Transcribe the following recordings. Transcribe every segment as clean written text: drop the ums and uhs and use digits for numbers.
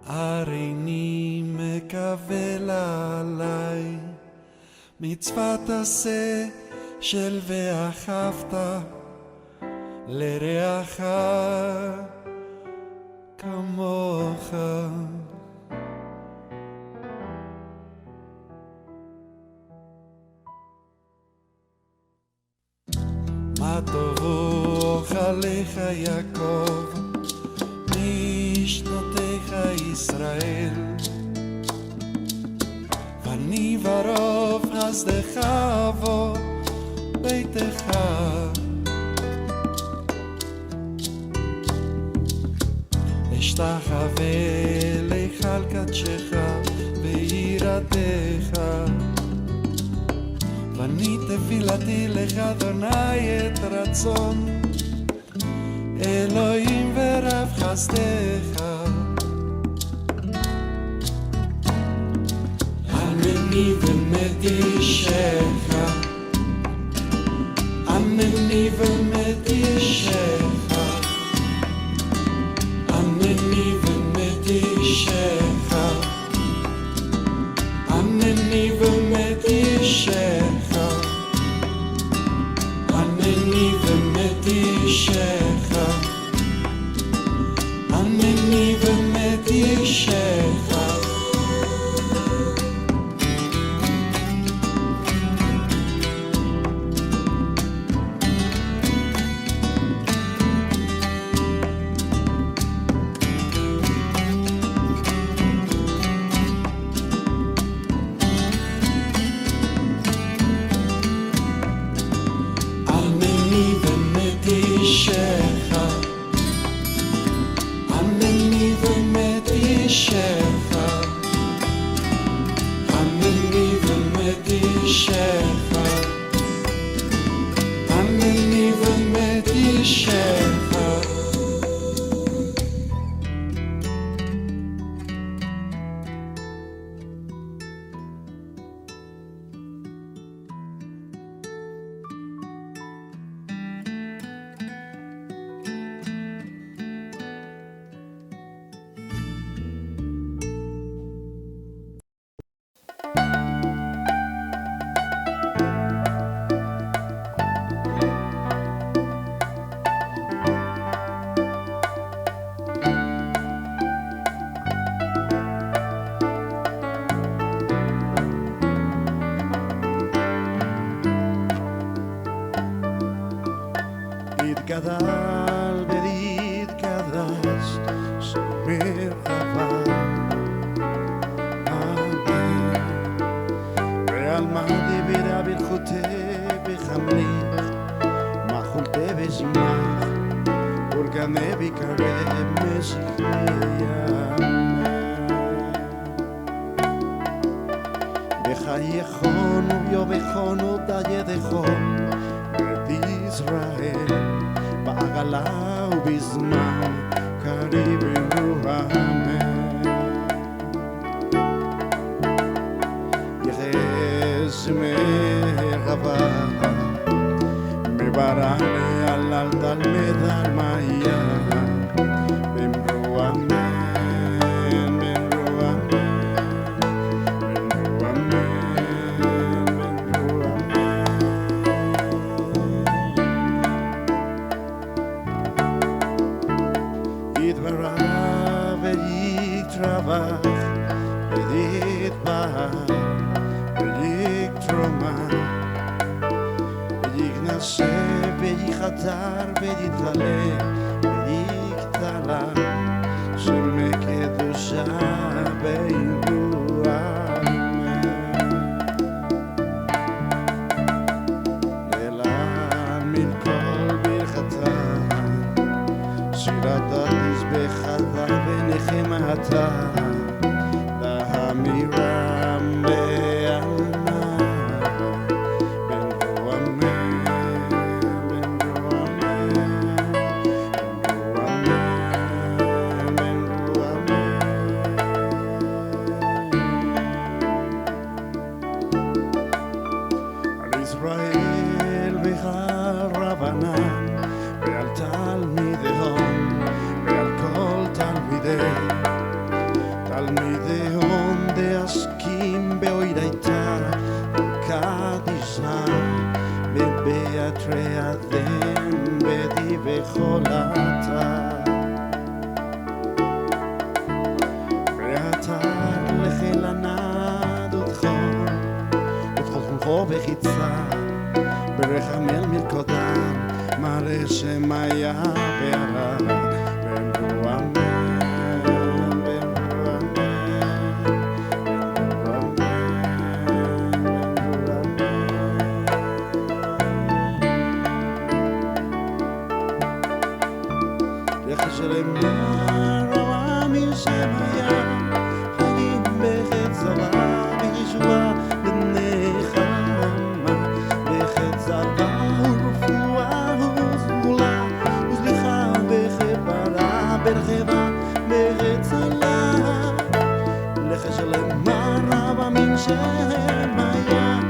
הריני מקבל עליי מצוות עשה של ואהבת לרעך כמוך. מה טובו אוכליך יעקב משנותיך ישראל, ואני ברוב חסדך אבוא ביתך. אשתחווה להיכל קדשך ביראתך, ואני תפילתי לך אדוני את רצון אלוהים ורב חסדך. ענני ומתישך, ענני ומתישך, ענני ומתישך, ענני ומתישך, ענני ומתישך, ענני ומתישך. גדל והתקדש שמר חבל אמן ועל מה דיברה ברכותי בחמליך מחולתי וזמח ולגני בקרב משיחיה בחייכון וביובכון ובידכון בית ישראל בעגלה ובזמן קריב אמן. יחס מרחבה מברעני על תלמד על מאיה במרו אמן במרו אמן במרו אמן במרו אמן. יתברא ויתרווח ויתבהר ויקטרומה ויגנשא ויחתר ויתעלה ויקטלה שמי קדושה באמרו אמן. להעמיד כל ברכתה שירת המזבחה ונחמתה להמירם בעלמא במרו אמן במרו אמן במרו אמן במרו אמן. על ישראל ועל רבנן ועל תלמידיהם ועל כל תלמידי תלמידיון דעסקים באוירייתא קדישא בבאתרי אדם בדיבי חולתה ואתה לחילנה דודכו ודחו בחיצה ברחמל מלכודם מראה שמיה בערה ואמרו אמן שלמר העמים שמיה חיים בחץ זבה בישועה ונחמה בחץ זבה ורפואה וסגולה וסליחה וכפרה ברחבה ורצלה לך שלמר העמים שמיה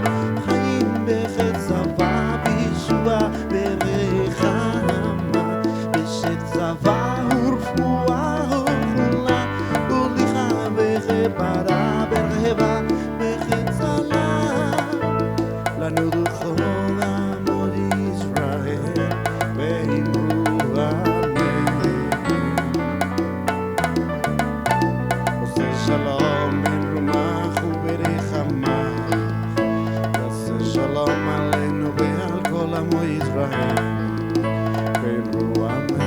חיים בחץ זבה בישועה ונחמה בחץ זבה para berheba bechetsala lanu duchol amor Israel veimru amen ose shalom ben rumach uberechama ose shalom aleinu ve'al kol amo Israel veimru amen.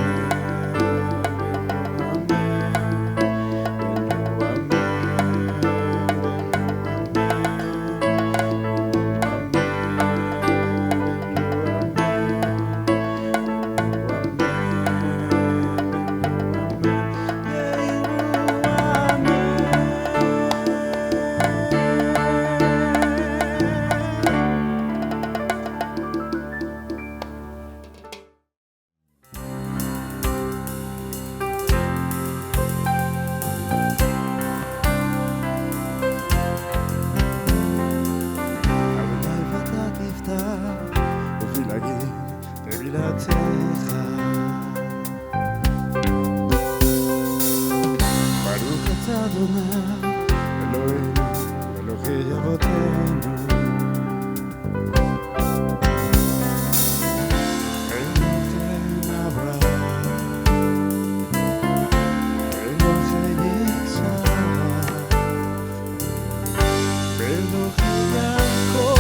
ברוך אתה אדוני אלוהינו אלוהי אבותינו אלוהי אברהם אלוהי יצחק אלוהי יעקב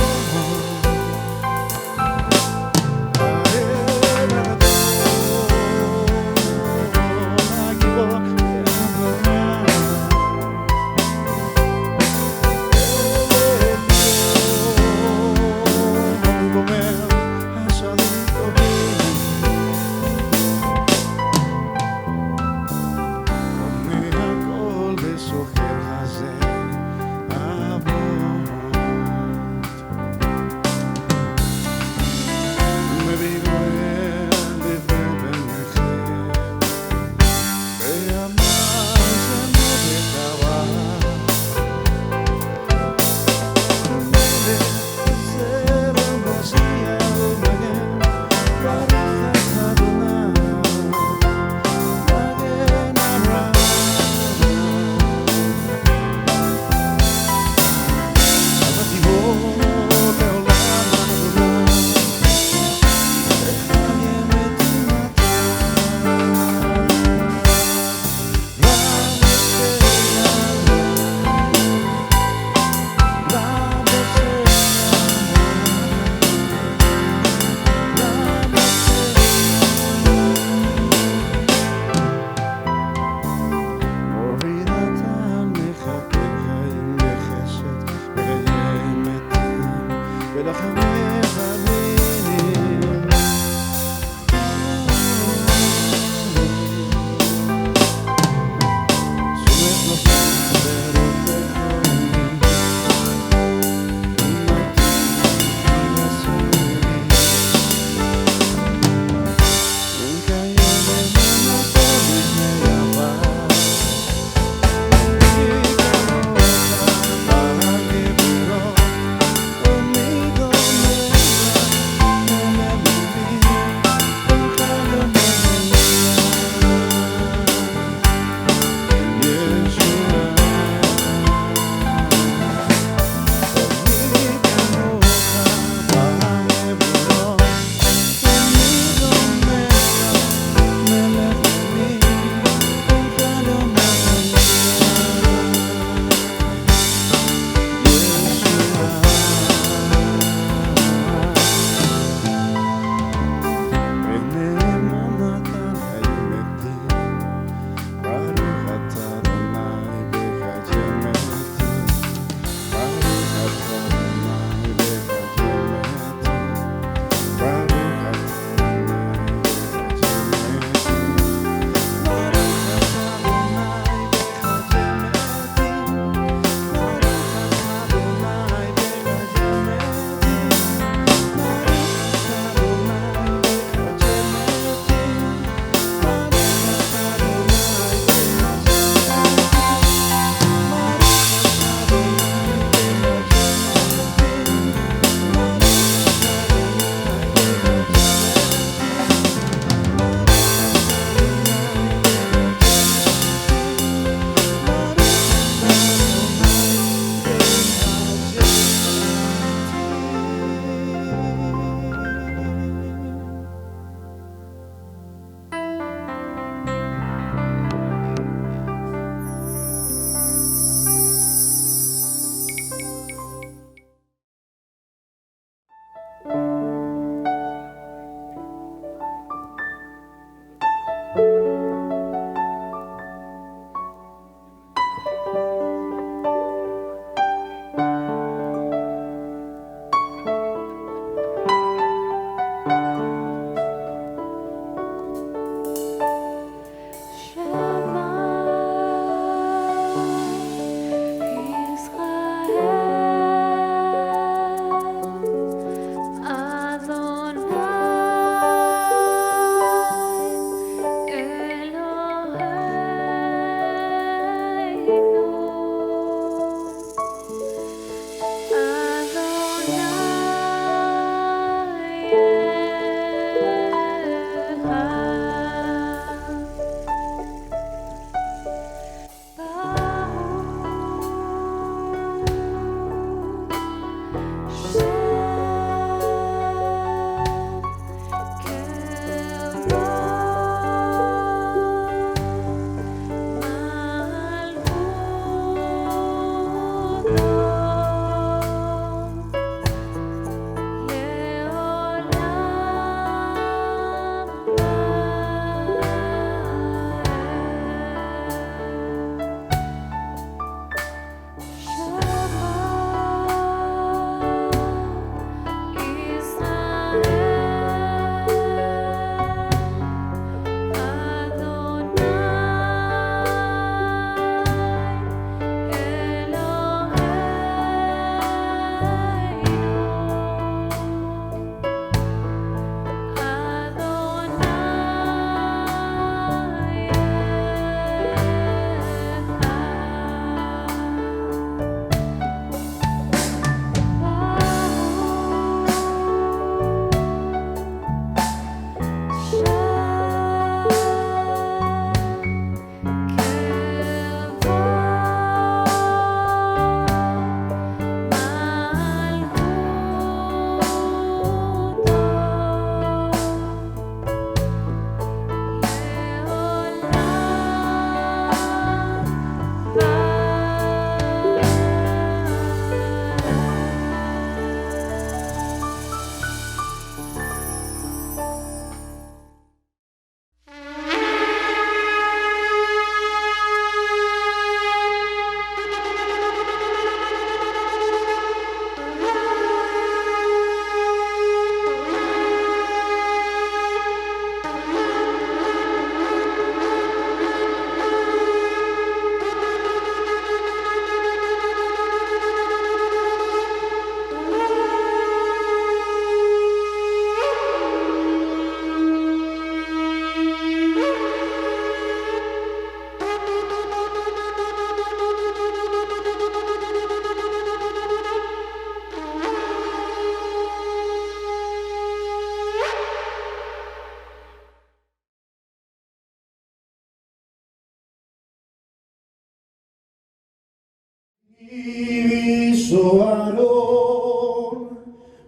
Soaron,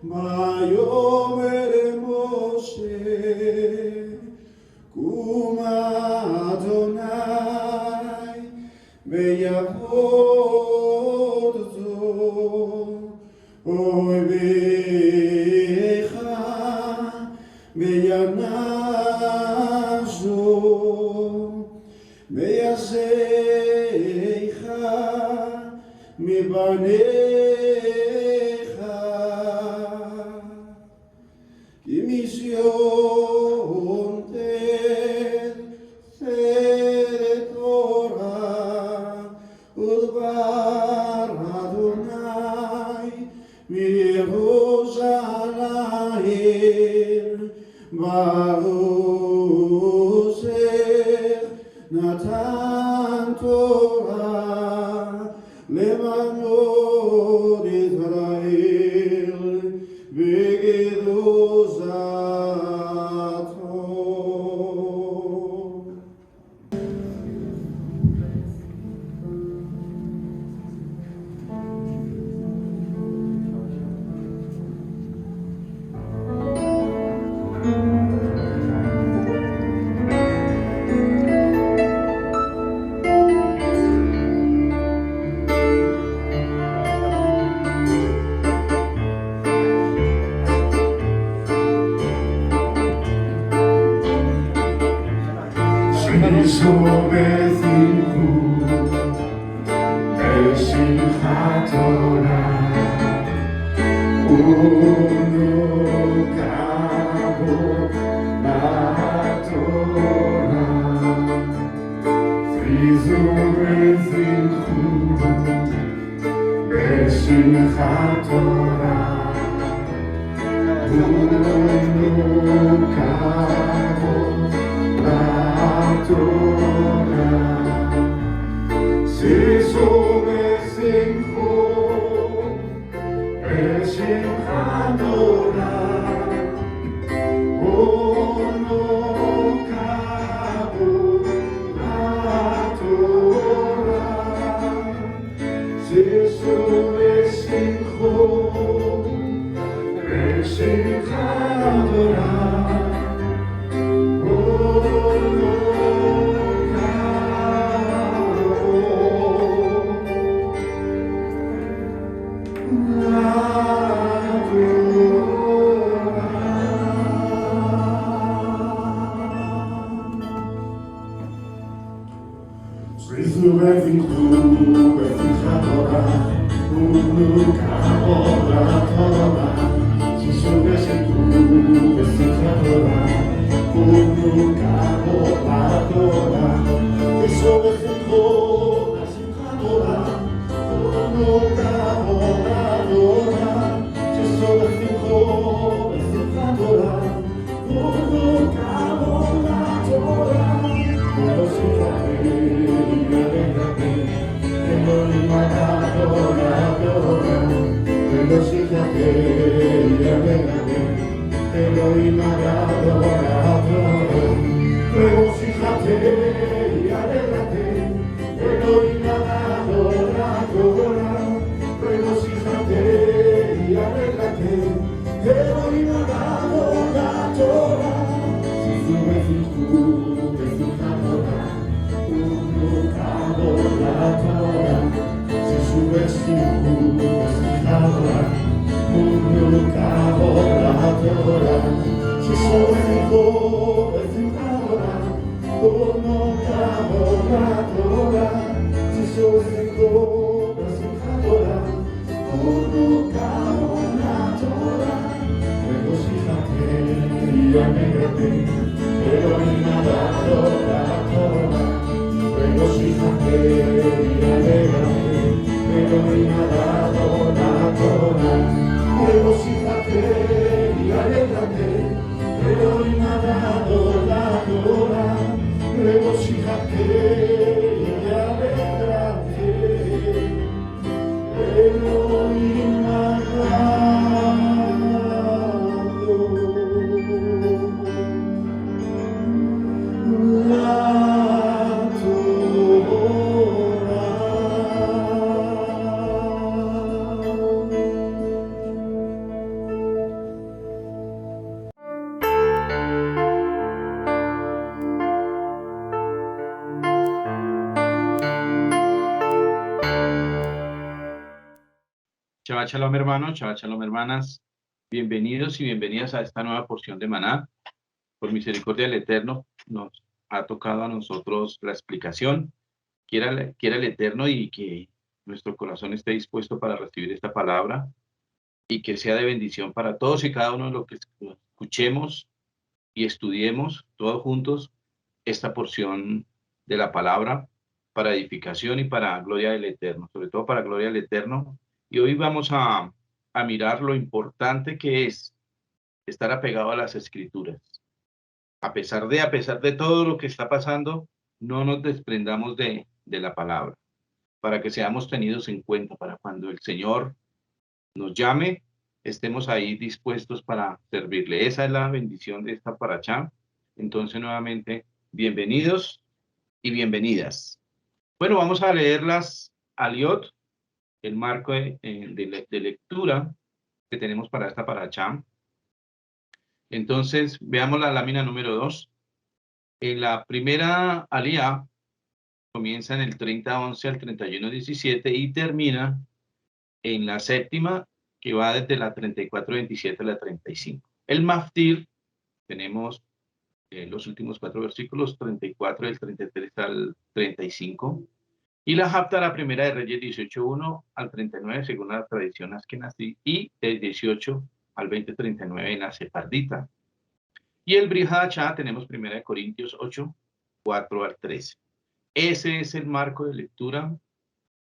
Mayomer Moshe, Kuma Adonai, Beyavoto, Oy Becha, Beyanazo, Beyazecha, Mi baneja, y misión de Torah, Udbar Adonai, mi Yerushalayim, Baruch Natan Torah, למנות ישראל בקדושתו. sobrecincu בשמחת תורה ונוקבו בתורה פריזו ושמחו בשמחת תורה ונוקבו בתורה שישו ושמחו בשמחת תורה ונוקבו בתורה שישו ושמחו בשמחת תורה Shabbat Shalom, hermanos, Shabbat Shalom, hermanas. Bienvenidos y bienvenidas a esta nueva porción de Maná. Por misericordia del Eterno, nos ha tocado a nosotros la explicación. Quiera el Eterno y que nuestro corazón esté dispuesto para recibir esta palabra y que sea de bendición para todos y cada uno de los que escuchemos y estudiemos todos juntos esta porción de la palabra para edificación y para gloria del Eterno, sobre todo para gloria del Eterno. Y hoy vamos a mirar lo importante que es estar apegado a las Escrituras. A pesar de todo lo que está pasando, no nos desprendamos de la palabra, para que seamos tenidos en cuenta, para cuando el Señor nos llame, estemos ahí dispuestos para servirle. Esa es la bendición de esta parachá. Entonces, nuevamente, bienvenidos y bienvenidas. Bueno, vamos a leer las aliot, el marco de lectura que tenemos para esta parachá. Entonces, veamos la lámina número 2. En la primera aliyá comienza en el 30:11 al 31:17 y termina en la séptima, que va desde la 34:27 a la 35. El maftir, tenemos los últimos 4 versículos, 34 del 33 al 35. Y la Haftará, la primera de Reyes, 18:1 al 39, según la tradición askenazí, y del 18 al 20:39 en la sefardita. Y el Brit Hadashah tenemos primera de Corintios 8, 4 al 13. Ese es el marco de lectura,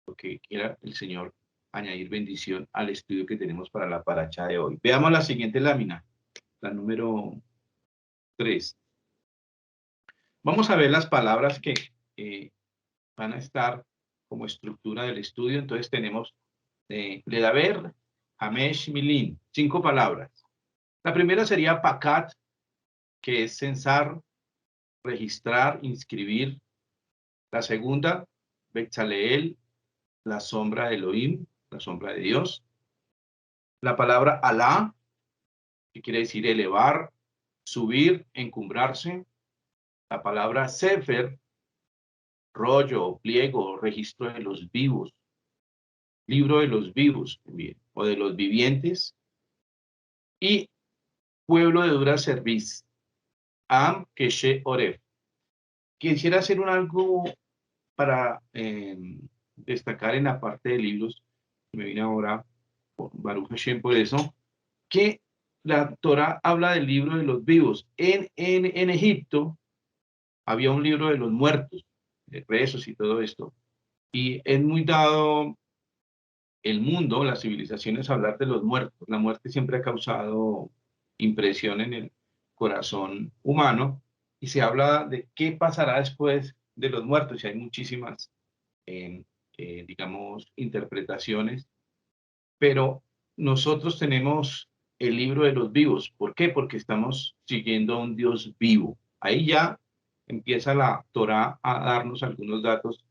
lo que quiera el Señor añadir bendición al estudio que tenemos para la parachá de hoy. Veamos la siguiente lámina, la número 3. Vamos a ver las palabras que van a estar como estructura del estudio. Entonces tenemos Ledaber, Hamesh, Milin, 5 palabras. La primera sería Pakat, que es censar, registrar, inscribir. La segunda, Betzaleel, la sombra de Elohim, la sombra de Dios. La palabra Alá, que quiere decir elevar, subir, encumbrarse. La palabra Sefer, rollo, pliego, registro de los vivos, libro de los vivos también, o de los vivientes. Y pueblo de dura cerviz, Am Keshe Oref. Quisiera hacer algo para destacar en la parte de libros, me vine ahora por Baruch Hashem por eso, que la Torah habla del libro de los vivos. En Egipto había un libro de los muertos, de rezos y todo esto, y es muy dado el mundo, las civilizaciones, hablar de los muertos. La muerte siempre ha causado impresión en el corazón humano, y se habla de qué pasará después de los muertos, y hay muchísimas, digamos, interpretaciones, pero nosotros tenemos el libro de los vivos. ¿Por qué? Porque estamos siguiendo a un Dios vivo. Ahí ya empieza la Torá a darnos algunos datos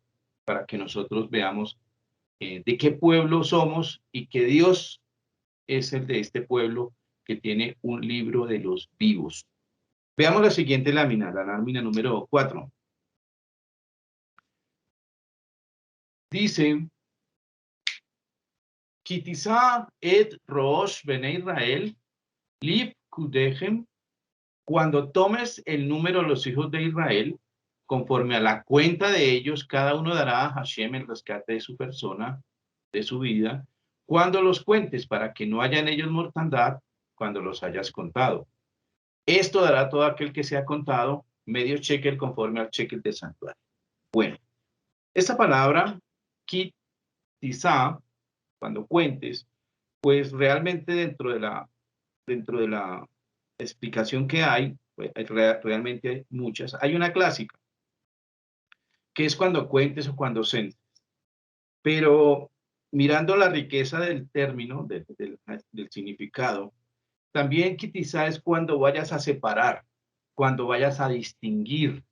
para que nosotros veamos de qué pueblo somos y que Dios es el de este pueblo que tiene un libro de los vivos. Veamos la siguiente lámina, la lámina número 4. Dice, Kitizá et Rosh Bene Israel, Lib Kudechem, cuando tomes el número de los hijos de Israel, conforme a la cuenta de ellos, cada uno dará a Hashem el rescate de su persona, de su vida, cuando los cuentes, para que no haya en ellos mortandad cuando los hayas contado. Esto dará a todo aquel que sea contado medio shekel conforme al shekel de santuario. Bueno, esta palabra, kitizá, cuando cuentes, pues realmente dentro de la explicación que hay, pues, realmente hay muchas. Hay una clásica, que es cuando cuentes o cuando censes. Pero mirando la riqueza del término, del significado, también quizá es cuando vayas a separar, cuando vayas a distinguir,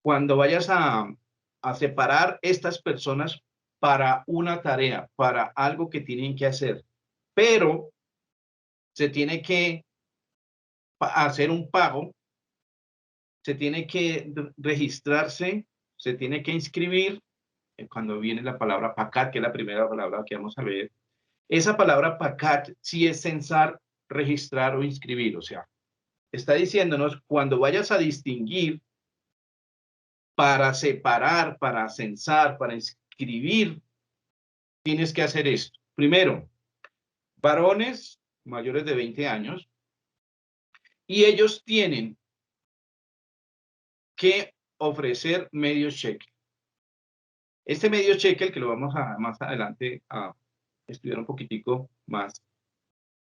cuando vayas a separar estas personas para una tarea, para algo que tienen que hacer. Pero se tiene que hacer un pago, se tiene que registrarse, se tiene que inscribir, cuando viene la palabra pacat, que es la primera palabra que vamos a leer, Esa palabra pacat sí es censar, registrar o inscribir. O sea, está diciéndonos cuando vayas a distinguir, para separar, para censar, para inscribir, tienes que hacer esto. Primero, varones mayores de 20 años, y ellos tienen que ofrecer medio shekel. Este medio shekel, que lo vamos a más adelante a estudiar un poquitico más,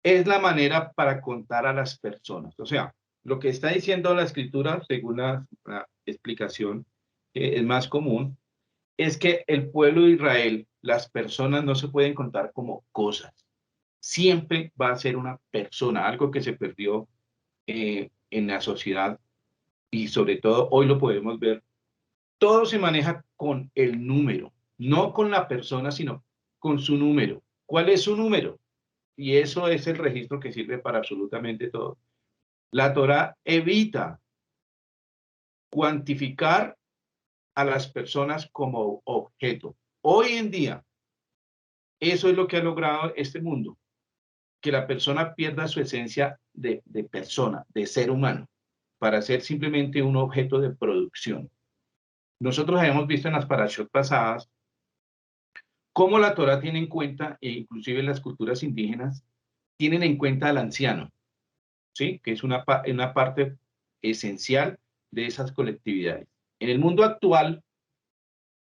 es la manera para contar a las personas. O sea, lo que está diciendo la escritura, según la explicación que es más común, es que el pueblo de Israel, las personas no se pueden contar como cosas. Siempre va a ser una persona, algo que se perdió en la sociedad, y sobre todo hoy lo podemos ver. Todo se maneja con el número, no con la persona, sino con su número. ¿Cuál es su número? Y eso es el registro que sirve para absolutamente todo. La Torá evita cuantificar a las personas como objeto. Hoy en día, eso es lo que ha logrado este mundo, que la persona pierda su esencia de persona, de ser humano, para ser simplemente un objeto de producción. Nosotros hemos visto en las parashot pasadas cómo la Torá tiene en cuenta, e inclusive las culturas indígenas, tienen en cuenta al anciano, ¿sí? Que es una parte esencial de esas colectividades. En el mundo actual,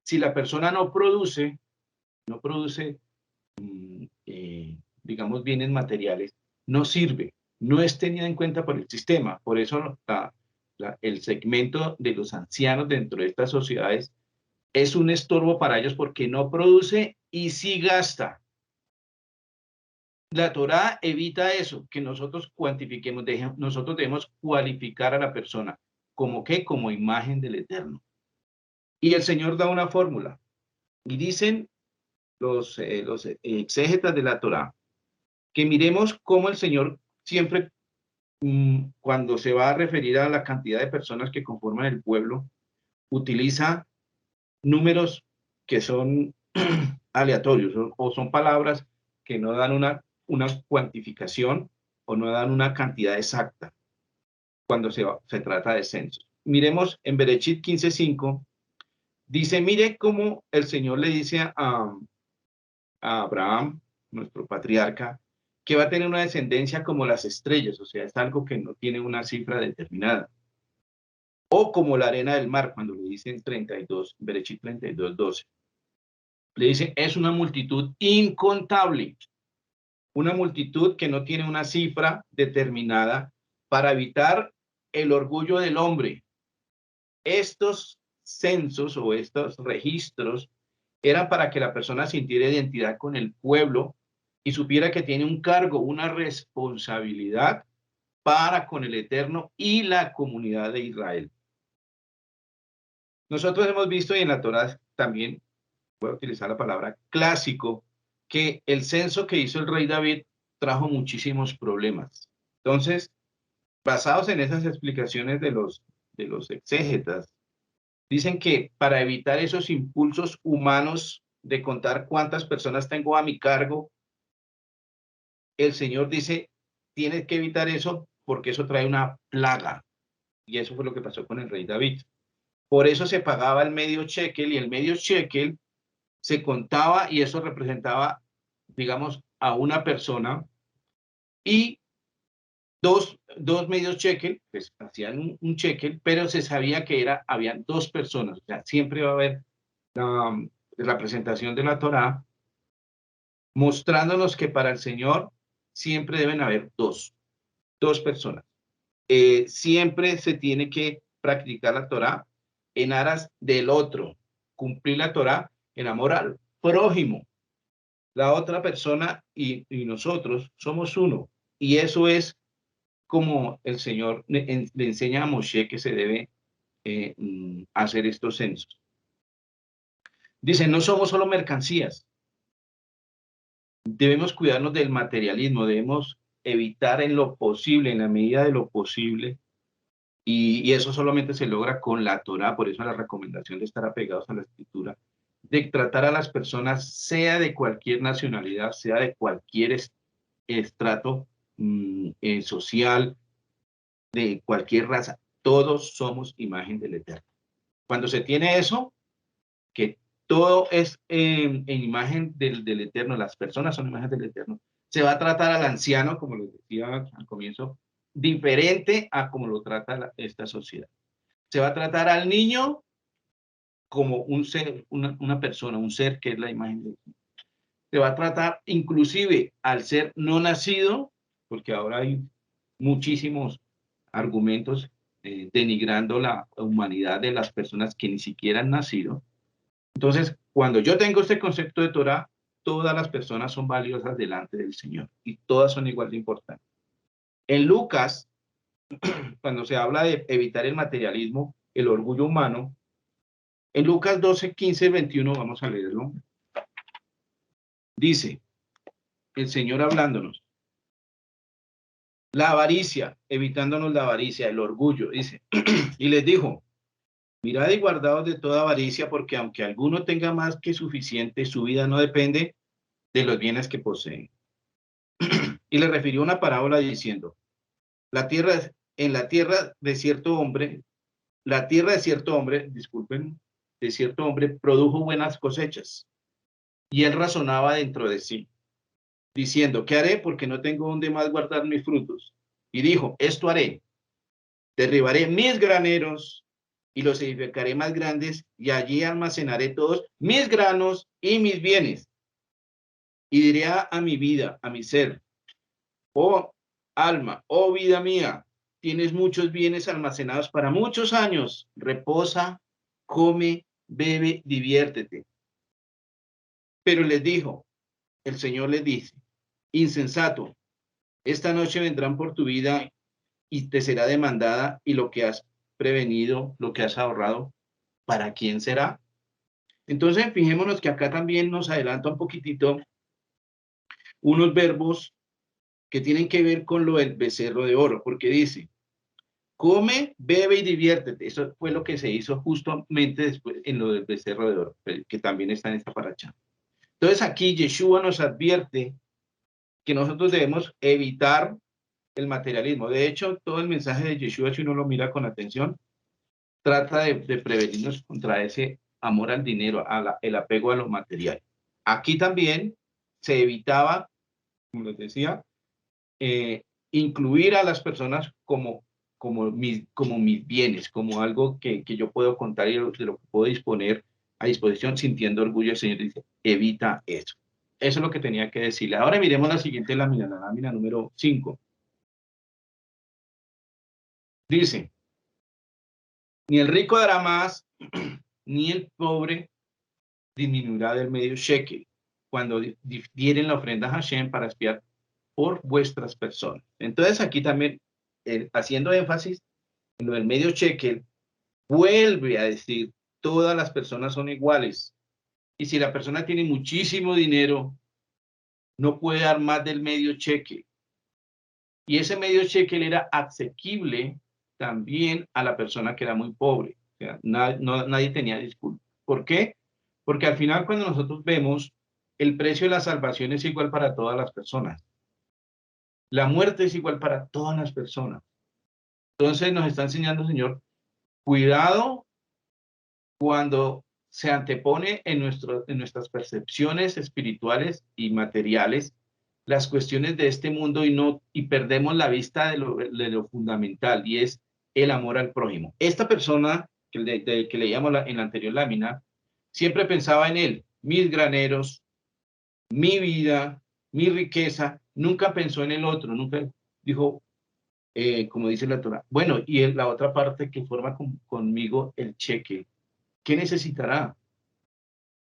si la persona no produce, digamos, bienes materiales, no sirve, no es tenida en cuenta por el sistema. Por eso el segmento de los ancianos dentro de estas sociedades es un estorbo para ellos, porque no produce y sí gasta. La Torá evita eso, que nosotros cuantifiquemos. Nosotros debemos cualificar a la persona. ¿Como qué? Como imagen del Eterno. Y el Señor da una fórmula. Y dicen los exégetas de la Torá que miremos cómo el Señor siempre, cuando se va a referir a la cantidad de personas que conforman el pueblo, utiliza números que son aleatorios, o son palabras que no dan una cuantificación o no dan una cantidad exacta cuando se trata de censos. Miremos en Bereshit 15:5, dice, mire cómo el Señor le dice a Abraham, nuestro patriarca, que va a tener una descendencia como las estrellas. O sea, es algo que no tiene una cifra determinada. O como la arena del mar, cuando le dicen 32, Bereshit 32:12. Le dicen, es una multitud incontable, una multitud que no tiene una cifra determinada, para evitar el orgullo del hombre. Estos censos o estos registros eran para que la persona sintiera identidad con el pueblo y supiera que tiene un cargo, una responsabilidad para con el Eterno y la comunidad de Israel. Nosotros hemos visto, y en la Torá también, voy a utilizar la palabra clásico, que el censo que hizo el rey David trajo muchísimos problemas. Entonces, basados en esas explicaciones de los exégetas, dicen que para evitar esos impulsos humanos de contar cuántas personas tengo a mi cargo, el Señor dice, tienes que evitar eso porque eso trae una plaga. Y eso fue lo que pasó con el rey David. Por eso se pagaba el medio shekel, y el medio shekel se contaba, y eso representaba, digamos, a una persona, y dos medios shekel, pues hacían un shekel, pero se sabía que habían dos personas. O sea, siempre va a haber la presentación de la Torá mostrándonos que para el Señor siempre deben haber dos personas. Siempre se tiene que practicar la Torá en aras del otro, cumplir la Torá en amor al prójimo. La otra persona y nosotros somos uno, y eso es como el Señor le enseña a Moshe que se debe hacer estos censos. Dice, no somos solo mercancías. Debemos cuidarnos del materialismo, debemos evitar en lo posible, en la medida de lo posible, y eso solamente se logra con la Torá. Por eso la recomendación de estar apegados a la escritura, de tratar a las personas, sea de cualquier nacionalidad, sea de cualquier estrato social, de cualquier raza. Todos somos imagen del Eterno. Cuando se tiene eso, que todo es en imagen del Eterno, las personas son imagen del Eterno, se va a tratar al anciano, como les decía al comienzo, diferente a como lo trata esta sociedad. Se va a tratar al niño como un ser, una persona, un ser que es la imagen de Dios. Se va a tratar inclusive al ser no nacido, porque ahora hay muchísimos argumentos denigrando la humanidad de las personas que ni siquiera han nacido. Entonces, cuando yo tengo este concepto de Torah, todas las personas son valiosas delante del Señor y todas son igual de importantes. En Lucas, cuando se habla de evitar el materialismo, el orgullo humano, en Lucas 12, 15, 21, vamos a leerlo. Dice el Señor hablándonos. La avaricia, evitándonos la avaricia, el orgullo, dice. Y les dijo, mirad y guardaos de toda avaricia, porque aunque alguno tenga más que suficiente, su vida no depende de los bienes que poseen. Y le refirió una parábola diciendo, en la tierra de cierto hombre, de cierto hombre produjo buenas cosechas. Y él razonaba dentro de sí, diciendo, ¿qué haré? Porque no tengo donde más guardar mis frutos. Y dijo, esto haré, derribaré mis graneros y los edificaré más grandes, y allí almacenaré todos mis granos y mis bienes. Y diré a mi vida, a mi ser, oh alma, oh vida mía, tienes muchos bienes almacenados para muchos años, reposa, come, bebe, diviértete. Pero les dijo, el Señor les dice, insensato, esta noche vendrán por tu vida y te será demandada, y lo que has prevenido, lo que has ahorrado, ¿para quién será? Entonces, fijémonos que acá también nos adelanta un poquitito unos verbos que tienen que ver con lo del becerro de oro, porque dice, come, bebe y diviértete. Eso fue lo que se hizo justamente después en lo del becerro de oro, que también está en esta paracha. Entonces aquí Yeshua nos advierte que nosotros debemos evitar el materialismo. De hecho, todo el mensaje de Yeshua, si uno lo mira con atención, trata de prevenirnos contra ese amor al dinero, el apego a lo material. Aquí también se evitaba, como les decía, incluir a las personas como mis bienes, como algo que yo puedo contar y de lo que puedo disponer a disposición, sintiendo orgullo. El Señor dice, evita eso. Eso es lo que tenía que decirle. Ahora miremos la siguiente lámina, la lámina número 5. Dice, ni el rico dará más, ni el pobre disminuirá del medio shekel, cuando dieren la ofrenda a Hashem para expiar por vuestras personas. Entonces aquí también, haciendo énfasis en lo del medio shekel, vuelve a decir, todas las personas son iguales. Y si la persona tiene muchísimo dinero, no puede dar más del medio shekel. Y ese medio shekel era asequible también a la persona que era muy pobre. O sea, nadie tenía disculpa. ¿Por qué? Porque al final, cuando nosotros vemos, el precio de la salvación es igual para todas las personas. La muerte es igual para todas las personas. Entonces nos está enseñando, Señor, cuidado cuando se antepone en nuestras percepciones espirituales y materiales las cuestiones de este mundo y perdemos la vista de lo fundamental, y es el amor al prójimo. Esta persona que leíamos en la anterior lámina siempre pensaba en él, mis graneros, mi vida, mi riqueza. Nunca pensó en el otro, nunca dijo, como dice la Torah, bueno, y la otra parte que forma conmigo el cheque, ¿qué necesitará?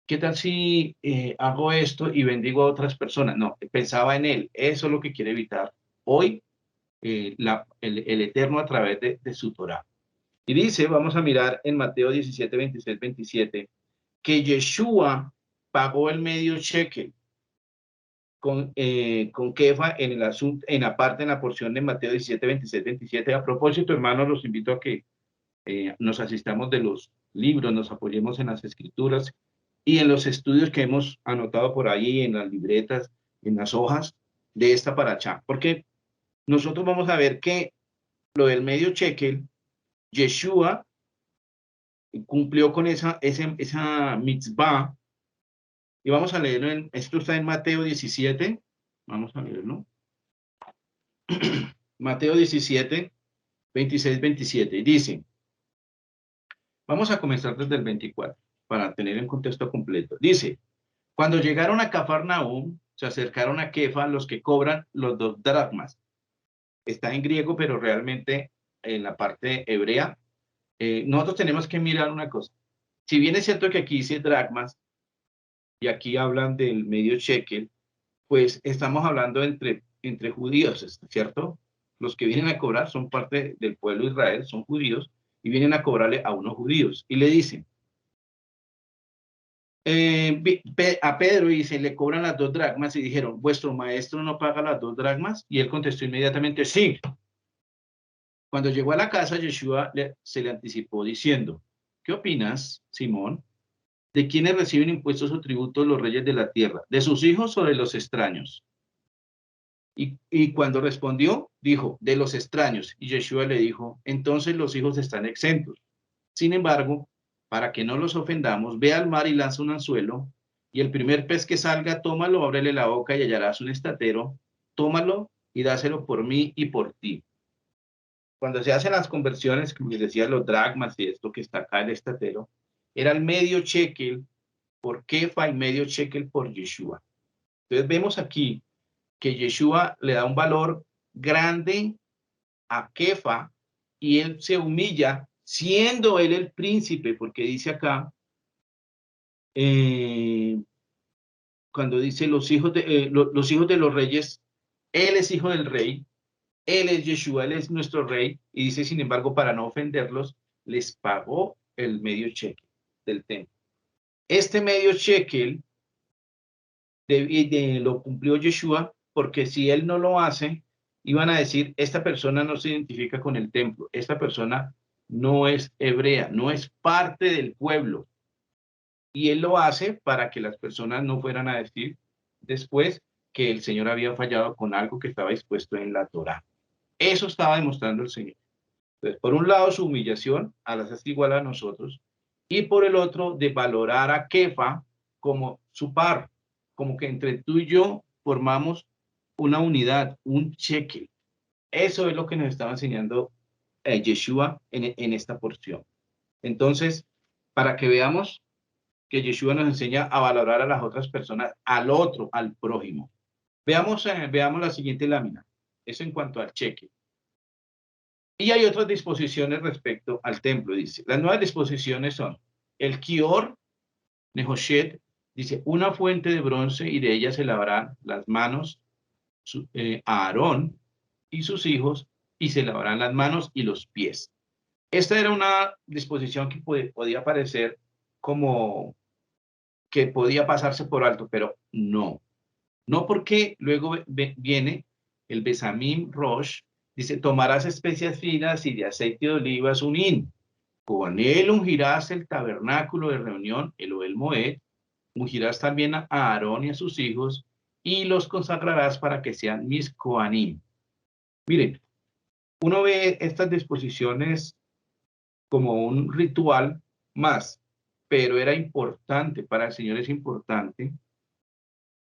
¿Qué tal si hago esto y bendigo a otras personas? No, pensaba en él. Eso es lo que quiere evitar hoy el Eterno a través de su Torah. Y dice, vamos a mirar en Mateo 17, 26, 27, que Yeshua pagó el medio shekel con Kefa en el asunto, en la porción de Mateo 17, 26, 27. A propósito, hermanos, los invito a que nos asistamos de los libros, nos apoyemos en las escrituras y en los estudios que hemos anotado por ahí, en las libretas, en las hojas de esta paracha. Porque nosotros vamos a ver que lo del medio shekel, Yeshua cumplió con esa mitzvah, y vamos a leerlo, esto está en Mateo 17, vamos a leerlo. Mateo 17, 26, 27, y dice, vamos a comenzar desde el 24, para tener en contexto completo. Dice, cuando llegaron a Cafarnaúm, se acercaron a Kefa los que cobran los 2 dracmas. Está en griego, pero realmente en la parte hebrea, nosotros tenemos que mirar una cosa. Si bien es cierto que aquí dice dracmas, y aquí hablan del medio shekel, pues estamos hablando entre judíos, ¿cierto? Los que vienen a cobrar son parte del pueblo de Israel, son judíos, y vienen a cobrarle a unos judíos. Y le dicen, a Pedro dice, le cobran las 2 dracmas, y dijeron, ¿vuestro maestro no paga las 2 dracmas? Y él contestó inmediatamente, sí. Cuando llegó a la casa, Yeshua se le anticipó diciendo, ¿qué opinas, Simón? ¿De quiénes reciben impuestos o tributos los reyes de la tierra? ¿De sus hijos o de los extraños? Y cuando respondió, dijo, de los extraños. Y Yeshua le dijo, entonces los hijos están exentos. Sin embargo, para que no los ofendamos, ve al mar y lanza un anzuelo, y el primer pez que salga, tómalo, ábrele la boca y hallarás un estatero, tómalo y dáselo por mí y por ti. Cuando se hacen las conversiones, como les decía, los dracmas y esto que está acá, el estatero, era el medio shekel por Kefa y medio shekel por Yeshua. Entonces vemos aquí que Yeshua le da un valor grande a Kefa y él se humilla siendo él el príncipe, porque dice acá, cuando dice los hijos de los reyes, él es hijo del rey, él es Yeshua, él es nuestro rey, y dice, sin embargo, para no ofenderlos, les pagó el medio shekel del templo. Este medio shekel lo cumplió Yeshua, porque si él no lo hace, iban a decir, esta persona no se identifica con el templo, esta persona no es hebrea, no es parte del pueblo. Y él lo hace para que las personas no fueran a decir después que el Señor había fallado con algo que estaba expuesto en la Torá. Eso estaba demostrando el Señor. Entonces, por un lado, su humillación a las hace igual a nosotros, y por el otro, de valorar a Kefa como su par, como que entre tú y yo formamos una unidad, un shekel. Eso es lo que nos estaba enseñando Yeshua en esta porción. Entonces, para que veamos que Yeshua nos enseña a valorar a las otras personas, al otro, al prójimo. Veamos la siguiente lámina. Eso en cuanto al shekel. Y hay otras disposiciones respecto al templo, dice. Las nuevas disposiciones son el Kior, Nehoshet, dice, una fuente de bronce y de ella se lavarán las manos a Aarón y sus hijos, y se lavarán las manos y los pies. Esta era una disposición que podía parecer como que podía pasarse por alto, pero no. No, porque luego viene el Besamim Rosh, dice, tomarás especias finas y de aceite de olivas un hin. Con él ungirás el tabernáculo de reunión, el Ohel Moed, ungirás también a Aarón y a sus hijos, y los consagrarás para que sean mis Kohanim. Miren, uno ve estas disposiciones como un ritual más, pero era importante, para el Señor es importante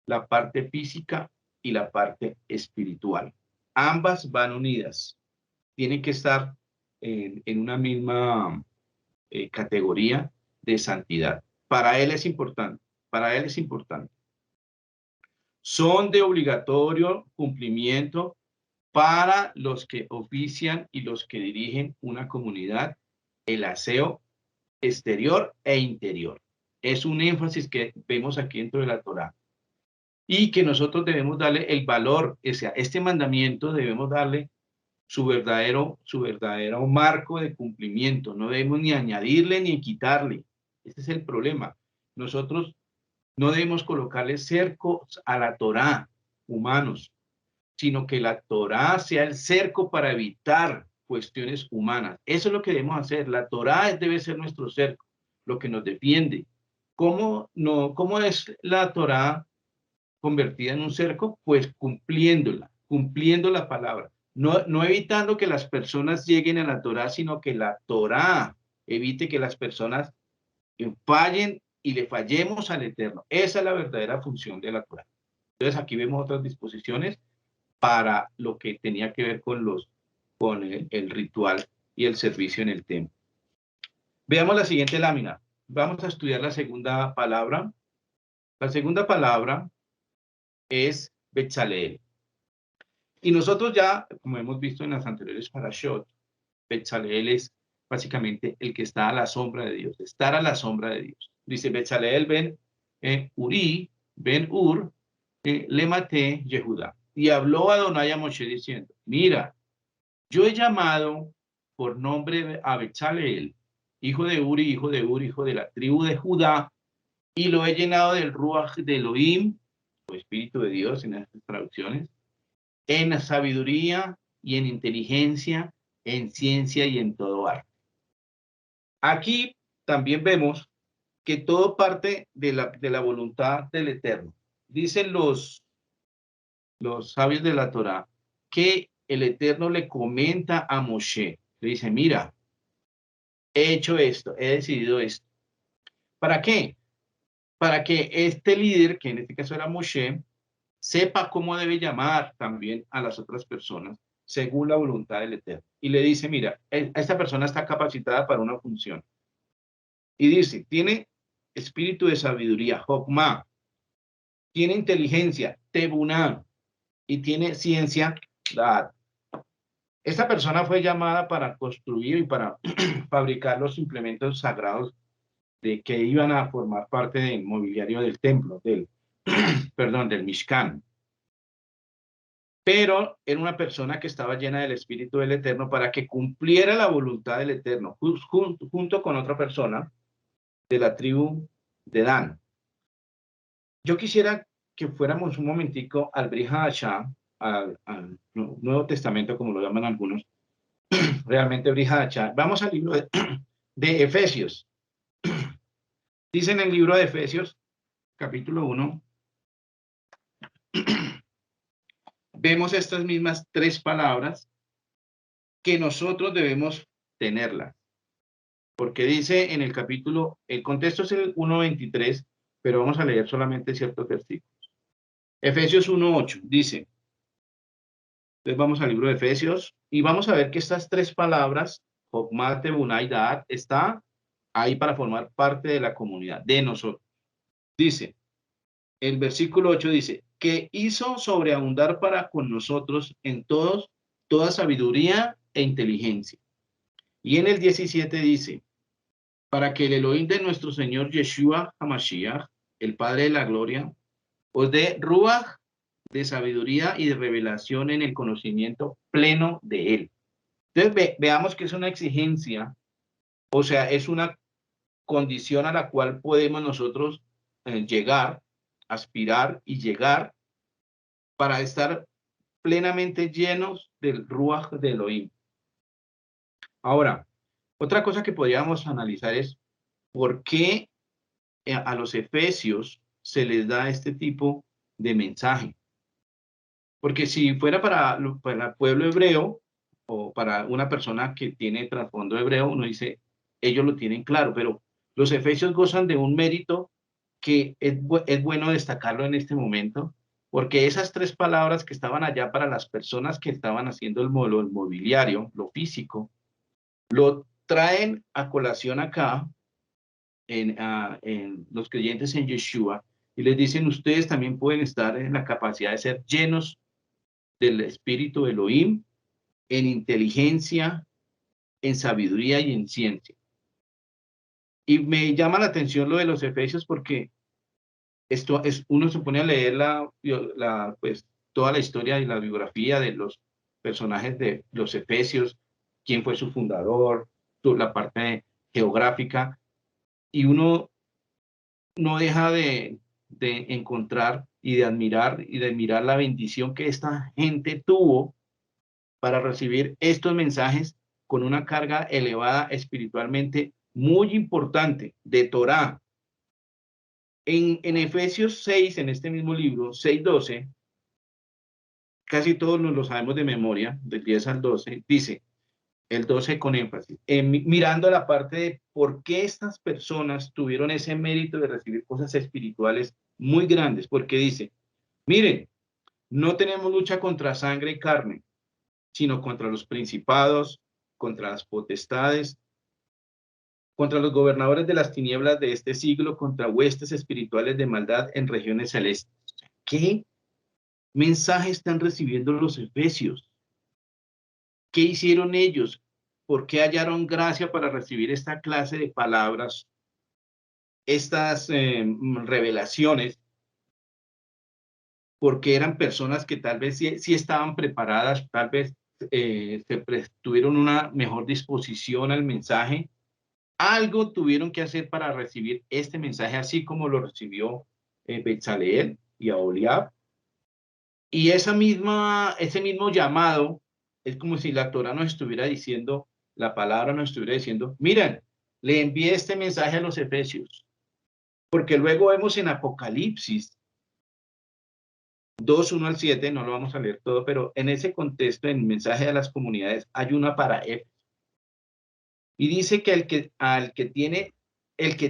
la parte física y la parte espiritual. Ambas van unidas, tienen que estar en una misma categoría de santidad. Para él es importante, para él es importante. Son de obligatorio cumplimiento para los que ofician y los que dirigen una comunidad, el aseo exterior e interior. Es un énfasis que vemos aquí dentro de la Torá. Y que nosotros debemos darle el valor, o sea, este mandamiento debemos darle su verdadero marco de cumplimiento. No debemos ni añadirle ni quitarle. Ese es el problema. Nosotros no debemos colocarle cercos a la Torá, humanos, sino que la Torá sea el cerco para evitar cuestiones humanas. Eso es lo que debemos hacer. La Torá debe ser nuestro cerco, lo que nos defiende. ¿Cómo, no, cómo es la Torá convertida en un cerco? Pues cumpliéndola, cumpliendo la palabra. No evitando que las personas lleguen a la Torá, sino que la Torá evite que las personas fallen y le fallemos al Eterno. Esa es la verdadera función de la Torá. Entonces aquí vemos otras disposiciones para lo que tenía que ver con el ritual y el servicio en el templo. Veamos la siguiente lámina. Vamos a estudiar la segunda palabra. La segunda palabra es Betzaleel. Y nosotros ya, como hemos visto en las anteriores parashot, Betzaleel es básicamente el que está a la sombra de Dios, estar a la sombra de Dios. Dice Betzaleel ben Uri, ben Ur, le maté Yehudá. Y habló Adonai a Moshe diciendo, mira, yo he llamado por nombre a Betzaleel, hijo de Uri, hijo de Ur, hijo de la tribu de Judá, y lo he llenado del Ruach de Elohim, o Espíritu de Dios en estas traducciones, en sabiduría y en inteligencia, en ciencia y en todo arte. Aquí también vemos que todo parte de la voluntad del Eterno. Dicen los sabios de la Torá que el Eterno le comenta a Moshe, le dice, mira, he hecho esto, he decidido esto. ¿Para qué? Para que este líder, que en este caso era Moshe, sepa cómo debe llamar también a las otras personas según la voluntad del Eterno. Y le dice, mira, esta persona está capacitada para una función. Y dice, tiene espíritu de sabiduría, Jokma, tiene inteligencia, Tebuná, y tiene ciencia, Dad. Esta persona fue llamada para construir y para fabricar los implementos sagrados de que iban a formar parte del mobiliario del templo, del Mishkan. Pero era una persona que estaba llena del Espíritu del Eterno para que cumpliera la voluntad del Eterno, junto con otra persona de la tribu de Dan. Yo quisiera que fuéramos un momentico al Brit Hadashah, al Nuevo Testamento, como lo llaman algunos, realmente Brit Hadashah. Vamos al libro de Efesios. Dice en el libro de Efesios, capítulo 1, vemos estas mismas tres palabras que nosotros debemos tenerlas. Porque dice en el capítulo, el contexto es el 1:23, pero vamos a leer solamente ciertos versículos. Efesios 1:8 dice, entonces vamos al libro de Efesios y vamos a ver que estas tres palabras, Jokma, Tebuná y Da'at, está ahí para formar parte de la comunidad, de nosotros. Dice, el versículo 8 dice, que hizo sobreabundar para con nosotros en toda sabiduría e inteligencia. Y en el 17 dice, para que el Elohim de nuestro Señor Yeshua HaMashiach, el Padre de la Gloria, os dé ruach de sabiduría y de revelación en el conocimiento pleno de Él. Entonces veamos que es una exigencia, o sea, es una condición a la cual podemos nosotros llegar, aspirar y llegar para estar plenamente llenos del ruach de Elohim. Ahora, otra cosa que podríamos analizar es por qué a los efesios se les da este tipo de mensaje. Porque si fuera para el pueblo hebreo o para una persona que tiene trasfondo hebreo, uno dice, ellos lo tienen claro, pero los efesios gozan de un mérito que es bueno destacarlo en este momento, porque esas tres palabras que estaban allá para las personas que estaban haciendo el mobiliario, lo físico, lo traen a colación acá en los creyentes en Yeshua y les dicen, ustedes también pueden estar en la capacidad de ser llenos del Espíritu Elohim, en inteligencia, en sabiduría y en ciencia. Y me llama la atención lo de los efesios porque esto es, uno se pone a leer pues, toda la historia y la biografía de los personajes de los efesios, quién fue su fundador, la parte geográfica, y uno no deja de encontrar y de admirar la bendición que esta gente tuvo para recibir estos mensajes con una carga elevada espiritualmente muy importante de Torá. En Efesios 6, en este mismo libro, 6:12, casi todos nos lo sabemos de memoria, del 10 al 12, dice, el 12 con énfasis, mirando la parte de por qué estas personas tuvieron ese mérito de recibir cosas espirituales muy grandes, porque dice, miren, no tenemos lucha contra sangre y carne, sino contra los principados, contra las potestades, contra los gobernadores de las tinieblas de este siglo, contra huestes espirituales de maldad en regiones celestes. ¿Qué mensaje están recibiendo los efesios? ¿Qué hicieron ellos? ¿Por qué hallaron gracia para recibir esta clase de palabras, estas revelaciones? Porque eran personas que tal vez sí estaban preparadas, tal vez tuvieron una mejor disposición al mensaje. Algo tuvieron que hacer para recibir este mensaje, así como lo recibió Bezaleel y Aholiab. Y ese mismo llamado es como si la Torah nos estuviera diciendo, la palabra nos estuviera diciendo, miren, le envié este mensaje a los efesios, porque luego vemos en Apocalipsis 2, 1 al 7, no lo vamos a leer todo, pero en ese contexto, en el mensaje de las comunidades, hay una para Éfeso. Y dice que el que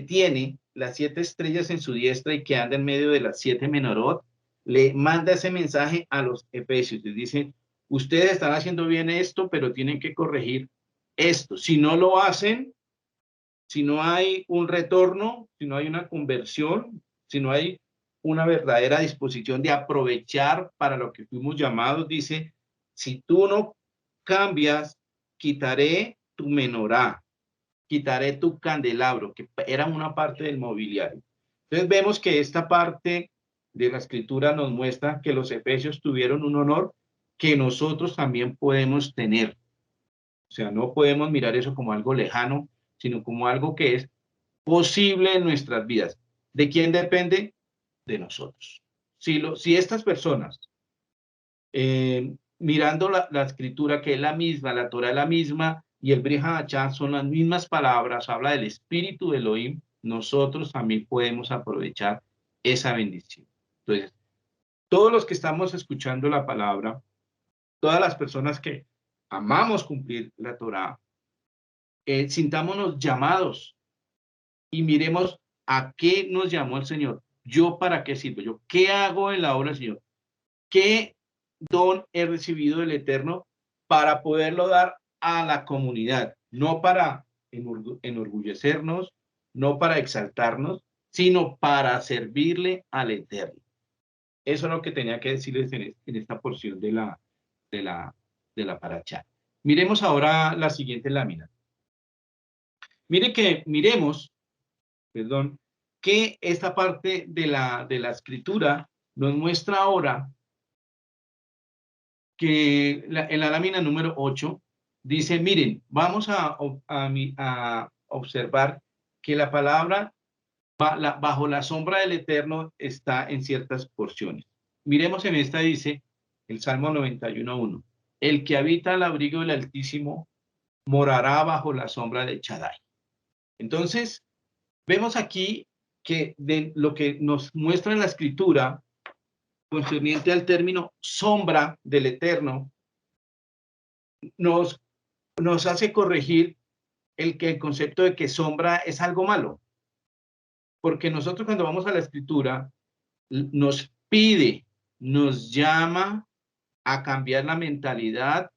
tiene las 7 estrellas en su diestra y que anda en medio de las 7 menorot, le manda ese mensaje a los efesios. Les dice, ustedes están haciendo bien esto, pero tienen que corregir esto. Si no lo hacen, si no hay un retorno, si no hay una conversión, si no hay una verdadera disposición de aprovechar para lo que fuimos llamados, dice, si tú no cambias, quitaré tu menorá, quitaré tu candelabro, que era una parte del mobiliario. Entonces vemos que esta parte de la escritura nos muestra que los efesios tuvieron un honor que nosotros también podemos tener. O sea, no podemos mirar eso como algo lejano, sino como algo que es posible en nuestras vidas. ¿De quién depende? De nosotros. Si estas personas, mirando la escritura, que es la misma, la Torah es la misma, y el Brit Hadashah son las mismas palabras, habla del espíritu de Elohim, nosotros también podemos aprovechar esa bendición. Entonces, todos los que estamos escuchando la palabra, todas las personas que amamos cumplir la Torah, sintámonos llamados y miremos a qué nos llamó el Señor. ¿Yo para qué sirvo? ¿Yo qué hago en la obra del Señor? ¿Qué don he recibido del Eterno para poderlo dar a la comunidad? No para enorgullecernos, no para exaltarnos, sino para servirle al Eterno. Eso es lo que tenía que decirles en esta porción de la parashá. Miremos ahora la siguiente lámina. Miremos, que esta parte de la escritura nos muestra ahora que en la lámina número 8 dice, miren, vamos a observar que la palabra bajo la sombra del Eterno está en ciertas porciones. Miremos en esta, dice el Salmo 91:1, el que habita al abrigo del Altísimo morará bajo la sombra de Shaddai. Entonces, vemos aquí que de lo que nos muestra en la escritura, concerniente al término sombra del Eterno, nos hace corregir el concepto de que sombra es algo malo. Porque nosotros cuando vamos a la escritura, nos pide, nos llama a cambiar la mentalidad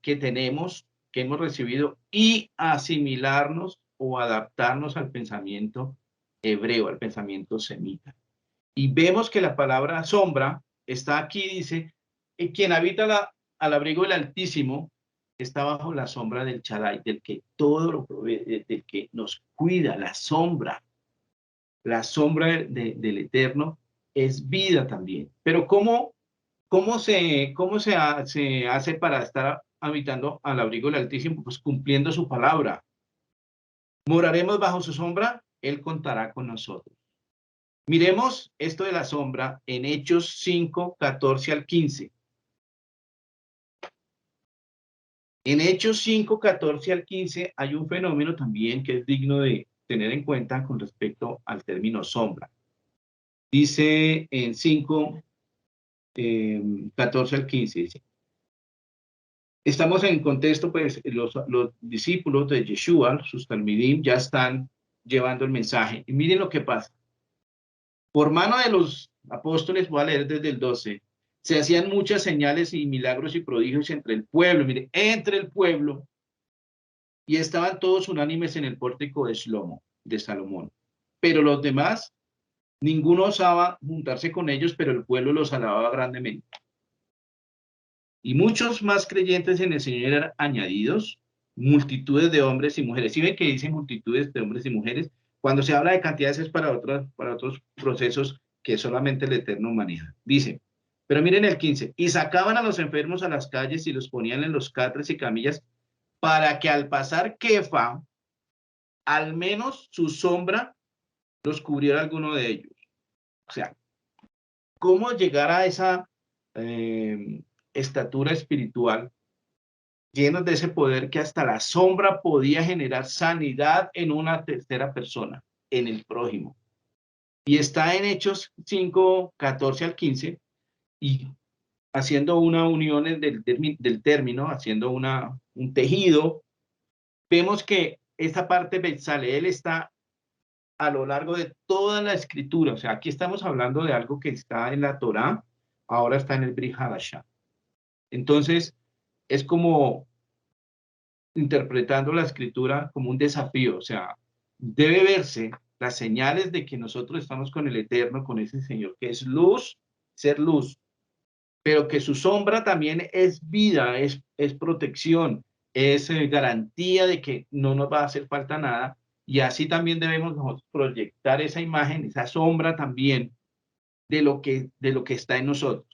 que tenemos, que hemos recibido, y asimilarnos o adaptarnos al pensamiento hebreo, al pensamiento semita. Y vemos que la palabra sombra está aquí, dice, quien habita al abrigo del Altísimo está bajo la sombra del Shaddai, del que todo lo provee, del que nos cuida. La sombra del Eterno es vida también. Pero ¿cómo se hace para estar habitando al abrigo del Altísimo? Pues cumpliendo su palabra. Moraremos bajo su sombra, Él contará con nosotros. Miremos esto de la sombra en Hechos 5, 14 al 15. En Hechos 5, 14 al 15 hay un fenómeno también que es digno de tener en cuenta con respecto al término sombra. Dice en 5, 14 al 15, dice. Estamos en contexto, pues los discípulos de Yeshua, sus talmidim, ya están llevando el mensaje. Y miren lo que pasa. Por mano de los apóstoles, voy a leer desde el 12, se hacían muchas señales y milagros y prodigios entre el pueblo, mire, entre el pueblo, y estaban todos unánimes en el pórtico de Shlomo, de Salomón. Pero los demás, ninguno osaba juntarse con ellos, pero el pueblo los alababa grandemente. Y muchos más creyentes en el Señor eran añadidos, multitudes de hombres y mujeres. ¿Sí ven que dice multitudes de hombres y mujeres? Cuando se habla de cantidades es para otros procesos que solamente el Eterno maneja. Dice, pero miren el 15, y sacaban a los enfermos a las calles y los ponían en los catres y camillas para que al pasar Kefa, al menos su sombra los cubriera alguno de ellos. O sea, ¿cómo llegar a esa estatura espiritual llenos de ese poder que hasta la sombra podía generar sanidad en una tercera persona, en el prójimo? Y está en Hechos 5, 14 al 15, y haciendo una unión del término, haciendo un tejido, vemos que esta parte Betzaleel está a lo largo de toda la escritura. O sea, aquí estamos hablando de algo que está en la Torá, ahora está en el Brit Hadashah. Entonces, es como interpretando la escritura como un desafío. O sea, debe verse las señales de que nosotros estamos con el Eterno, con ese Señor, que es luz, ser luz, pero que su sombra también es vida, es protección, es garantía de que no nos va a hacer falta nada. Y así también debemos nosotros proyectar esa imagen, esa sombra también de lo que está en nosotros.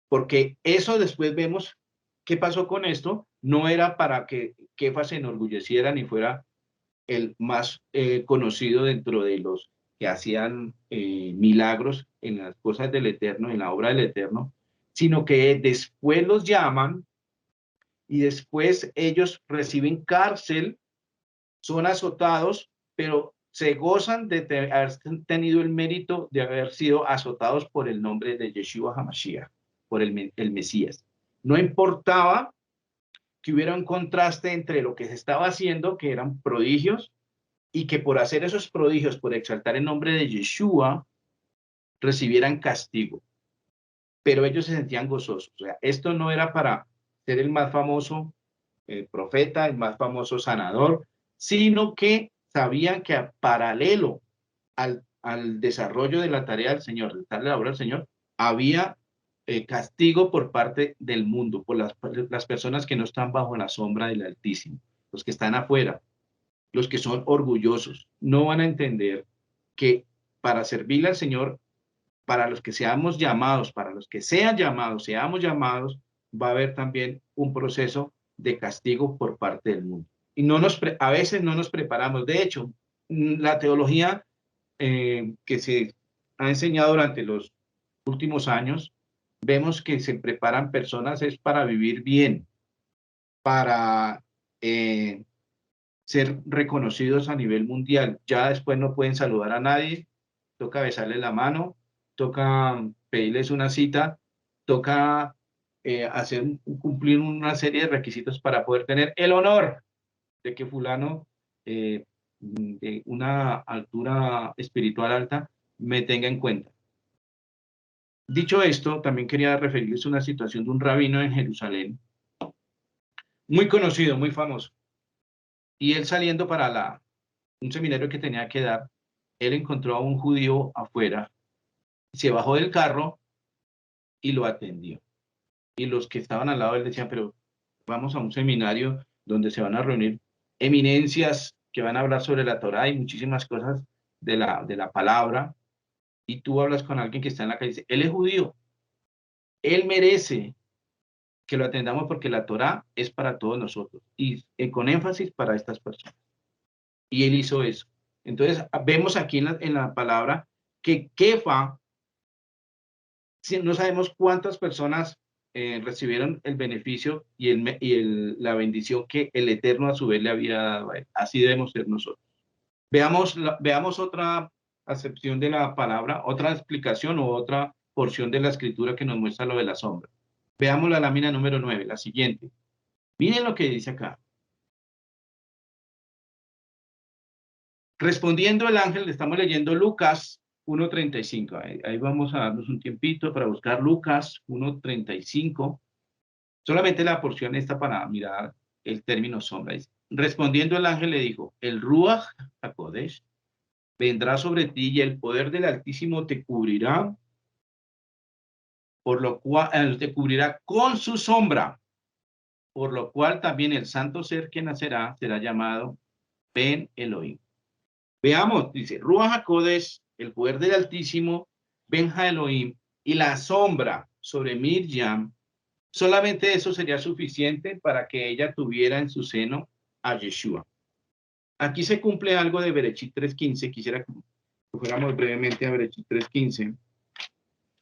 Porque eso después vemos qué pasó con esto. No era para que Kefa se enorgulleciera ni fuera el más conocido dentro de los que hacían milagros en las cosas del Eterno, en la obra del Eterno, sino que después los llaman y después ellos reciben cárcel, son azotados, pero se gozan de haber tenido el mérito de haber sido azotados por el nombre de Yeshua HaMashiach, por el Mesías. No importaba que hubiera un contraste entre lo que se estaba haciendo, que eran prodigios, y que por hacer esos prodigios, por exaltar el nombre de Yeshua, recibieran castigo. Pero ellos se sentían gozosos. O sea, esto no era para ser el más famoso profeta, el más famoso sanador, sino que sabían que paralelo al desarrollo de la tarea del Señor, de darle la obra al Señor, había castigo por parte del mundo, por las personas que no están bajo la sombra del Altísimo, los que están afuera, los que son orgullosos. No van a entender que para servirle al Señor, para los que seamos llamados, para los que sean llamados, seamos llamados, va a haber también un proceso de castigo por parte del mundo. Y a veces no nos preparamos. De hecho, la teología que se ha enseñado durante los últimos años, vemos que se preparan personas es para vivir bien, para ser reconocidos a nivel mundial. Ya después no pueden saludar a nadie, toca besarle la mano, toca pedirles una cita, toca cumplir una serie de requisitos para poder tener el honor de que fulano de una altura espiritual alta me tenga en cuenta. Dicho esto, también quería referirles a una situación de un rabino en Jerusalén, muy conocido, muy famoso. Y él saliendo para un seminario que tenía que dar, él encontró a un judío afuera, se bajó del carro y lo atendió. Y los que estaban al lado de él decían, pero vamos a un seminario donde se van a reunir eminencias que van a hablar sobre la Torá y muchísimas cosas de la palabra, y tú hablas con alguien que está en la calle y dice, él es judío, él merece que lo atendamos porque la Torá es para todos nosotros, y con énfasis para estas personas. Y él hizo eso. Entonces, vemos aquí en la palabra que Kefa, no sabemos cuántas personas recibieron el beneficio y la bendición que el Eterno a su vez le había dado a él. Así debemos ser nosotros. Veamos otra acepción de la palabra, otra explicación o otra porción de la escritura que nos muestra lo de la sombra. Veamos la lámina número 9, la siguiente. Miren lo que dice acá. Respondiendo el ángel, estamos leyendo Lucas 1:35. Ahí vamos a darnos un tiempito para buscar Lucas 1:35. Solamente la porción esta para mirar el término sombra. Respondiendo el ángel le dijo, el Ruach HaKodesh vendrá sobre ti y el poder del Altísimo te cubrirá, por lo cual te cubrirá con su sombra, por lo cual también el santo ser que nacerá será llamado Ben Elohim. Veamos, dice, Ruach HaKodesh, el poder del Altísimo, Ben Elohim, y la sombra sobre Miriam, solamente eso sería suficiente para que ella tuviera en su seno a Yeshua. Aquí se cumple algo de Bereshit 3:15. Quisiera que fuéramos brevemente a Bereshit 3:15.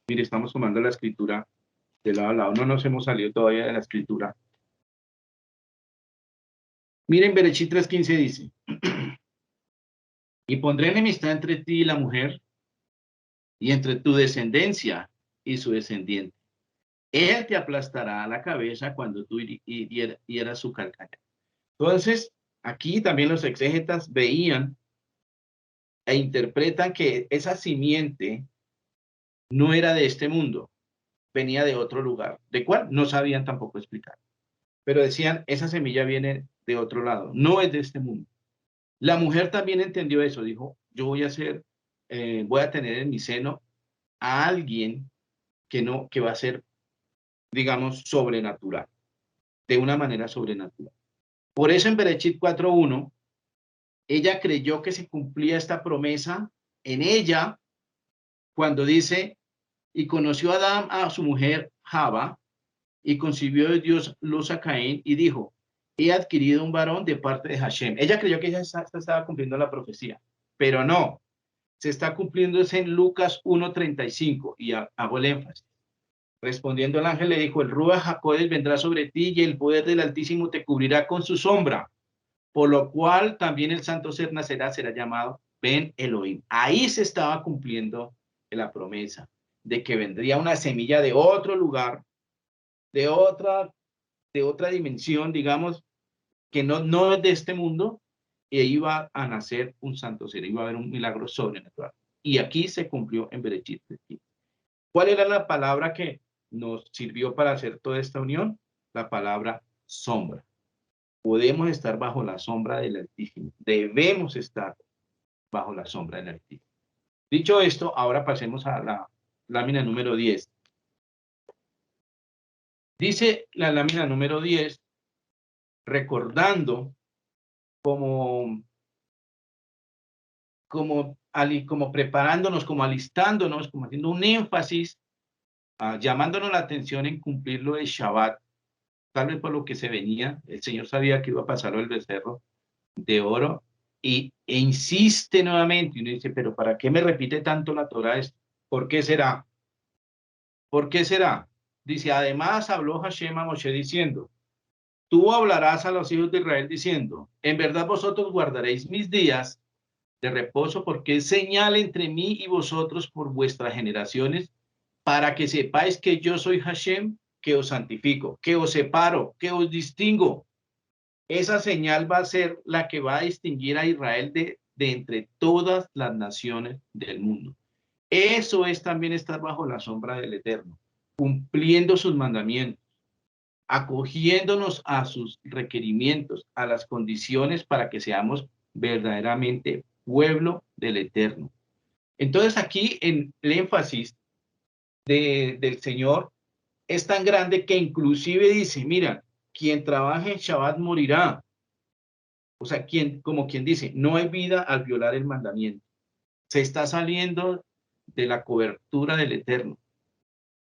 Mire, estamos tomando la escritura de lado a lado. No nos hemos salido todavía de la escritura. Miren, Bereshit 3:15 dice, y pondré enemistad entre ti y la mujer, y entre tu descendencia y su descendiente. Él te aplastará la cabeza cuando tú hieras su calcañar. Entonces, aquí también los exégetas veían e interpretan que esa simiente no era de este mundo, venía de otro lugar, de cuál no sabían tampoco explicar. Pero decían, esa semilla viene de otro lado, no es de este mundo. La mujer también entendió eso, dijo, yo voy a tener en mi seno a alguien que va a ser, digamos, sobrenatural, de una manera sobrenatural. Por eso en Bereshit 4:1, ella creyó que se cumplía esta promesa en ella cuando dice, y conoció Adán a su mujer Java, y concibió de Dios luz a Caín, y dijo, he adquirido un varón de parte de Hashem. Ella creyó que ella estaba cumpliendo la profecía, pero no, se está cumpliendo en Lucas 1:35, y hago el énfasis. Respondiendo el ángel le dijo, el Ruach HaKodesh vendrá sobre ti y el poder del Altísimo te cubrirá con su sombra, por lo cual también el santo ser nacerá, será llamado Ben Elohim. Ahí se estaba cumpliendo la promesa de que vendría una semilla de otro lugar, de otra dimensión, digamos, que no es de este mundo, y iba a nacer un santo ser, iba a haber un milagro sobrenatural. Y aquí se cumplió en Bereshit. ¿Cuál era la palabra que nos sirvió para hacer toda esta unión? La palabra sombra. Podemos estar bajo la sombra del Altísimo. Debemos estar bajo la sombra del Altísimo. Dicho esto, ahora pasemos a la lámina número 10. Dice la lámina número 10, recordando como preparándonos, como alistándonos, como haciendo un énfasis, llamándonos la atención en cumplir lo de Shabbat, tal vez por lo que se venía. El Señor sabía que iba a pasarlo el becerro de oro, e insiste nuevamente, y uno dice, pero ¿para qué me repite tanto la Torá esto? ¿Por qué será? ¿Por qué será? Dice, además habló Hashem a Moshe diciendo, tú hablarás a los hijos de Israel diciendo, en verdad vosotros guardaréis mis días de reposo, porque es señal entre mí y vosotros por vuestras generaciones, para que sepáis que yo soy Hashem, que os santifico, que os separo, que os distingo. Esa señal va a ser la que va a distinguir a Israel de entre todas las naciones del mundo. Eso es también estar bajo la sombra del Eterno, cumpliendo sus mandamientos, acogiéndonos a sus requerimientos, a las condiciones para que seamos verdaderamente pueblo del Eterno. Entonces aquí el énfasis del Señor es tan grande que inclusive dice, mira, quien trabaje en Shabbat morirá. O sea, como quien dice, no hay vida al violar el mandamiento. Se está saliendo de la cobertura del Eterno.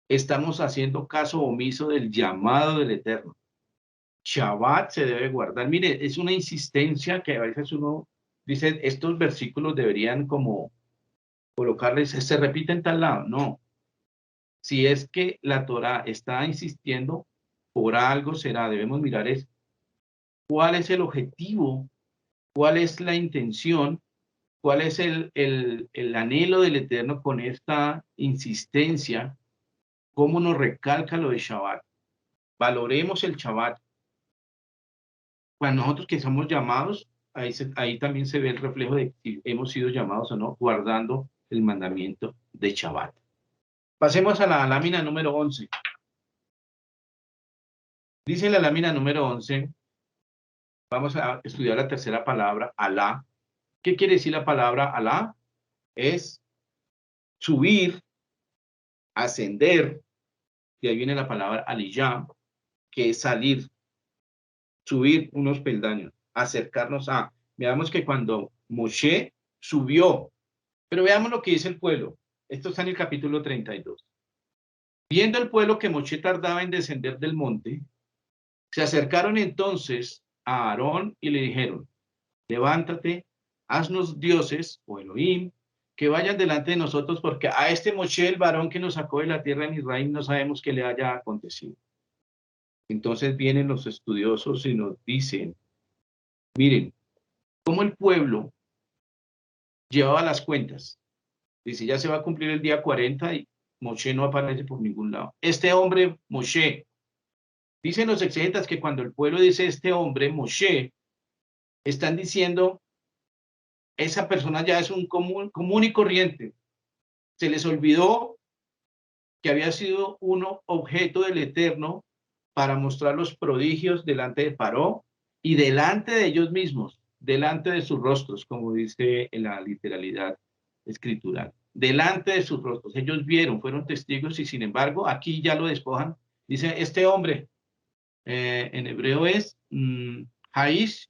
Estamos haciendo caso omiso del llamado del Eterno. Shabbat se debe guardar. Mire, es una insistencia que a veces uno dice, estos versículos deberían como colocarles, se repite en tal lado. No. Si es que la Torá está insistiendo, por algo será. Debemos mirar cuál es el objetivo, cuál es la intención, ¿Cuál es el anhelo del Eterno con esta insistencia? ¿Cómo nos recalca lo de Shabbat? Valoremos el Shabbat. Cuando nosotros que somos llamados, ahí también se ve el reflejo de si hemos sido llamados o no, guardando el mandamiento de Shabbat. Pasemos a la lámina número 11. Dice la lámina número 11, vamos a estudiar la tercera palabra, Alá. ¿Qué quiere decir la palabra Alá? Es subir, ascender, y ahí viene la palabra Aliyah, que es salir, subir unos peldaños, acercarnos a. Veamos que cuando Moshe subió, pero veamos lo que dice el pueblo. Esto está en el capítulo 32. Viendo el pueblo que Moshe tardaba en descender del monte, se acercaron entonces a Aarón y le dijeron: levántate, haznos dioses, o Elohim, que vayan delante de nosotros, porque a este Moshe, el varón que nos sacó de la tierra de Israel, no sabemos qué le haya acontecido. Entonces vienen los estudiosos y nos dicen, miren, cómo el pueblo llevaba las cuentas. Dice, ya se va a cumplir el día 40 y Moshe no aparece por ningún lado. Este hombre, Moshe, dicen los exegetas que cuando el pueblo dice este hombre, Moshe, están diciendo, esa persona ya es un común y corriente. Se les olvidó que había sido uno objeto del Eterno para mostrar los prodigios delante de Paró y delante de ellos mismos, delante de sus rostros, como dice en la literalidad escritural. Delante de sus rostros. Ellos vieron, fueron testigos y sin embargo aquí ya lo despojan. Dice, este hombre, en hebreo es Haish,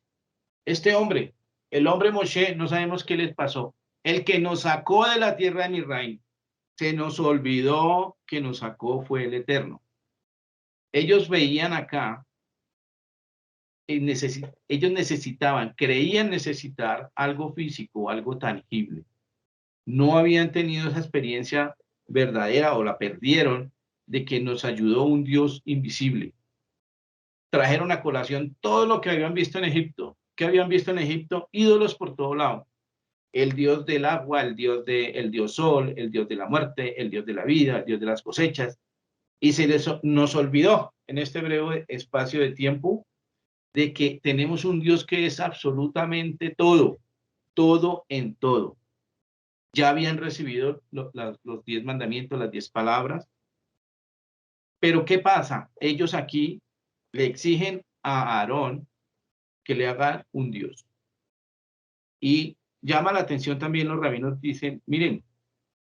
este hombre, el hombre Moshe, no sabemos qué les pasó. El que nos sacó de la tierra de Misraim, se nos olvidó que nos sacó fue el Eterno. Ellos veían acá, ellos necesitaban, creían necesitar algo físico, algo tangible. No habían tenido esa experiencia verdadera o la perdieron de que nos ayudó un Dios invisible. Trajeron a colación todo lo que habían visto en Egipto. ¿Qué habían visto en Egipto? Ídolos por todo lado. El dios del agua, el dios sol, el dios de la muerte, el dios de la vida, el dios de las cosechas. Y nos olvidó en este breve espacio de tiempo de que tenemos un Dios que es absolutamente todo, todo en todo. Ya habían recibido los 10 mandamientos, las 10 palabras. Pero ¿qué pasa? Ellos aquí le exigen a Aarón que le haga un Dios. Y llama la atención también, los rabinos dicen, miren,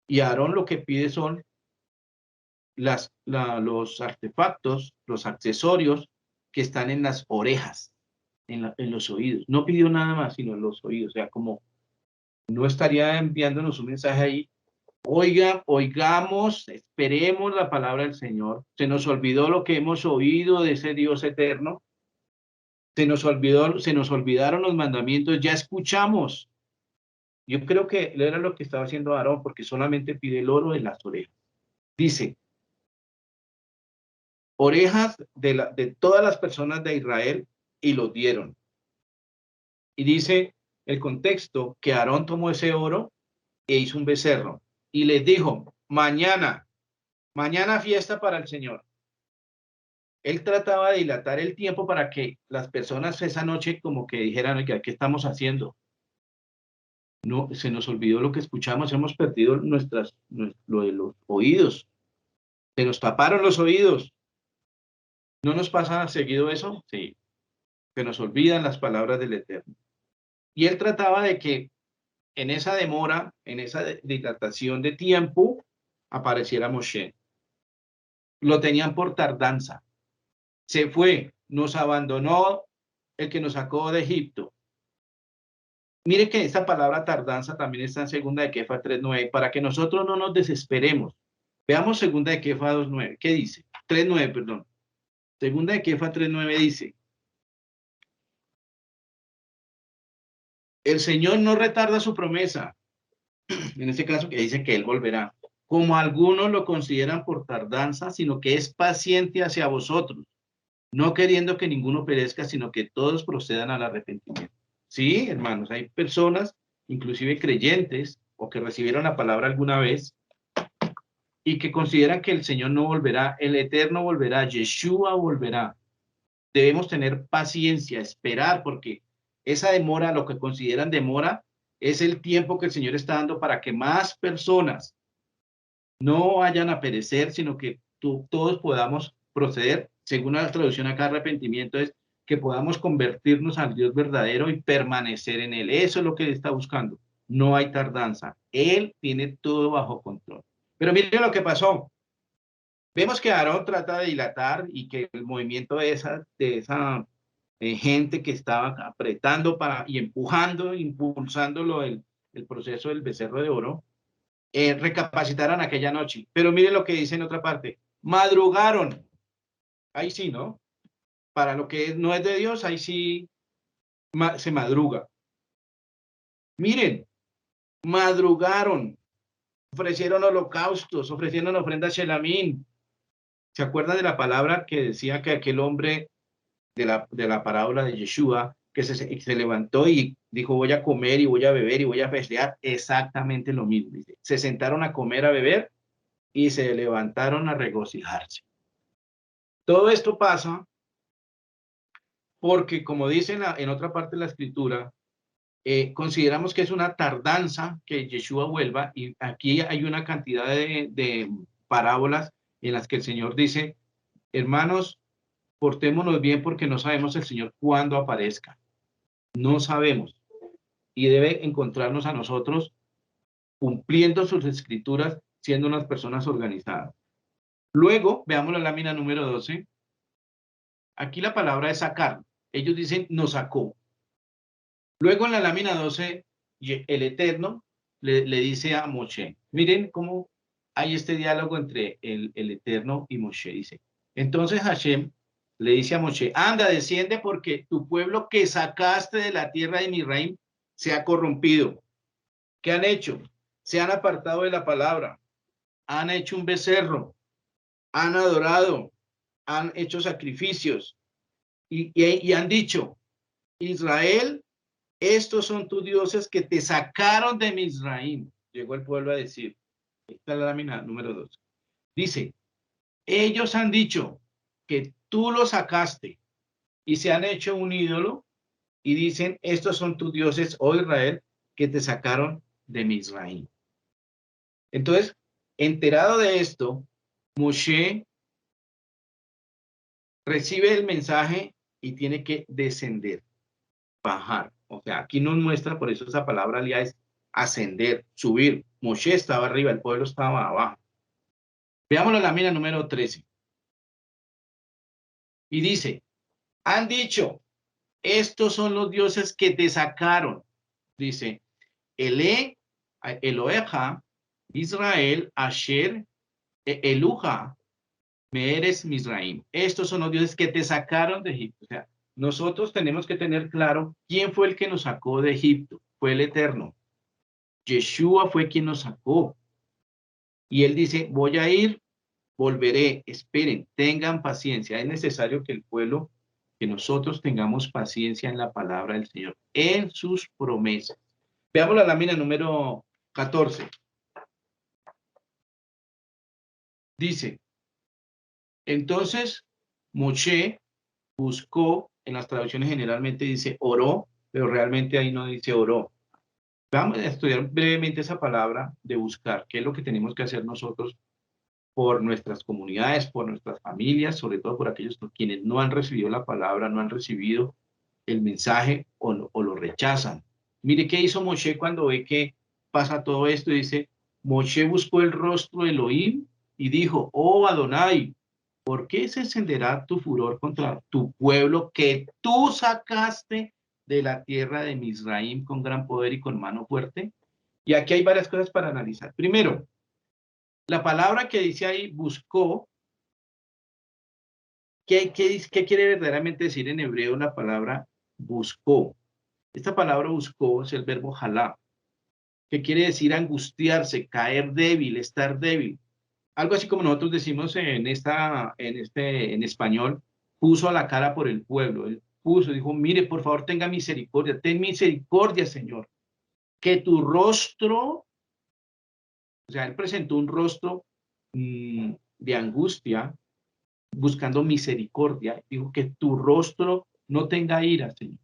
y Aarón lo que pide son los artefactos, los accesorios que están en las orejas, en los oídos. No pidió nada más, sino en los oídos. O sea, como no estaría enviándonos un mensaje ahí, oigan, oigamos, esperemos la palabra del Señor. Se nos olvidó lo que hemos oído de ese Dios eterno. Se nos olvidaron los mandamientos, ya escuchamos. Yo creo que era lo que estaba haciendo Aarón, porque solamente pide el oro de las orejas. Dice, orejas de todas las personas de Israel, y los dieron. Y dice el contexto que Aarón tomó ese oro e hizo un becerro. Y les dijo, mañana fiesta para el Señor. Él trataba de dilatar el tiempo para que las personas esa noche como que dijeran, ¿qué estamos haciendo? No, se nos olvidó lo que escuchamos, hemos perdido lo de los oídos. Se nos taparon los oídos. ¿No nos pasa seguido eso? Sí. Se nos olvidan las palabras del Eterno. Y él trataba de que en esa demora, en esa dilatación de tiempo, apareciera Moshe. Lo tenían por tardanza. Se fue, nos abandonó el que nos sacó de Egipto. Mire que esta palabra tardanza también está en segunda de Kefa 3:9, para que nosotros no nos desesperemos. Veamos segunda de Kefa 2:9. ¿Qué dice? 3:9, perdón. Segunda de Kefa 3:9 dice, el Señor no retarda su promesa, en este caso que dice que Él volverá, como algunos lo consideran por tardanza, sino que es paciente hacia vosotros, no queriendo que ninguno perezca, sino que todos procedan al arrepentimiento. Sí, hermanos, hay personas inclusive creyentes, o que recibieron la palabra alguna vez, y que consideran que el Señor no volverá, el Eterno volverá, Yeshua volverá. Debemos tener paciencia, esperar, porque esa demora, lo que consideran demora, es el tiempo que el Señor está dando para que más personas no vayan a perecer, sino que todos podamos proceder, según la traducción acá, arrepentimiento es que podamos convertirnos al Dios verdadero y permanecer en Él. Eso es lo que Él está buscando. No hay tardanza. Él tiene todo bajo control. Pero miren lo que pasó. Vemos que Aarón trata de dilatar y que el movimiento de esa gente que estaba apretando y empujando, impulsándolo el proceso del becerro de oro, recapacitaron aquella noche. Pero miren lo que dice en otra parte. Madrugaron. Ahí sí, ¿no? Para lo que no es de Dios, ahí sí se madruga. Miren, madrugaron. Ofrecieron holocaustos, ofrecieron ofrendas shelamín. ¿Se acuerdan de la palabra que decía que aquel hombre de la parábola de Yeshua, que se levantó y dijo, voy a comer y voy a beber y voy a festejar? Exactamente lo mismo. Dice. Se sentaron a comer, a beber y se levantaron a regocijarse. Todo esto pasa porque, como dice en otra parte de la escritura, consideramos que es una tardanza que Yeshua vuelva, y aquí hay una cantidad de parábolas en las que el Señor dice, hermanos, portémonos bien porque no sabemos el Señor cuándo aparezca. No sabemos. Y debe encontrarnos a nosotros cumpliendo sus escrituras, siendo unas personas organizadas. Luego, veamos la lámina número 12. Aquí la palabra es sacar. Ellos dicen, nos sacó. Luego en la lámina 12, el Eterno le dice a Moshe, miren cómo hay este diálogo entre el Eterno y Moshe. Dice, entonces Hashem le dice a Moshe, anda, desciende porque tu pueblo que sacaste de la tierra de Misraim se ha corrompido. ¿Qué han hecho? Se han apartado de la palabra, han hecho un becerro, han adorado, han hecho sacrificios y han dicho, Israel, estos son tus dioses que te sacaron de Misraim. Llegó el pueblo a decir, esta es la lámina número 2. Dice, ellos han dicho que tú los sacaste y se han hecho un ídolo y dicen, estos son tus dioses, oh Israel, que te sacaron de Misraim. Entonces, enterado de esto, Moshe recibe el mensaje y tiene que descender, bajar. O sea, aquí nos muestra, por eso esa palabra ya es ascender, subir. Moshe estaba arriba, el pueblo estaba abajo. Veamos la lámina número 13. Y dice, han dicho, estos son los dioses que te sacaron. Dice, Eloheja, Israel, Asher, Eluja, me eres Misraim. Estos son los dioses que te sacaron de Egipto. O sea, nosotros tenemos que tener claro quién fue el que nos sacó de Egipto. Fue el Eterno. Yeshua fue quien nos sacó. Y él dice, voy a ir, volveré, esperen, tengan paciencia. Es necesario que el pueblo, que nosotros tengamos paciencia en la palabra del Señor, en sus promesas. Veamos la lámina número 14. Dice, entonces Moshe buscó, en las traducciones generalmente dice oró, pero realmente ahí no dice oró. Vamos a estudiar brevemente esa palabra de buscar, qué es lo que tenemos que hacer nosotros por nuestras comunidades, por nuestras familias, sobre todo por aquellos quienes no han recibido la palabra, no han recibido el mensaje o lo rechazan. Mire qué hizo Moshe cuando ve que pasa todo esto. Dice, Moshe buscó el rostro de Elohim y dijo, oh Adonai, ¿por qué se encenderá tu furor contra tu pueblo que tú sacaste de la tierra de Misraim con gran poder y con mano fuerte? Y aquí hay varias cosas para analizar. Primero, la palabra que dice ahí, buscó, ¿qué quiere verdaderamente decir en hebreo la palabra buscó? Esta palabra buscó es el verbo jalá, que quiere decir angustiarse, caer débil, estar débil. Algo así como nosotros decimos en español, puso a la cara por el pueblo. Él puso, dijo, mire, por favor, tenga misericordia, ten misericordia, Señor. que tu rostro, o sea, él presentó un rostro de angustia, buscando misericordia. Dijo que tu rostro no tenga ira, Señor.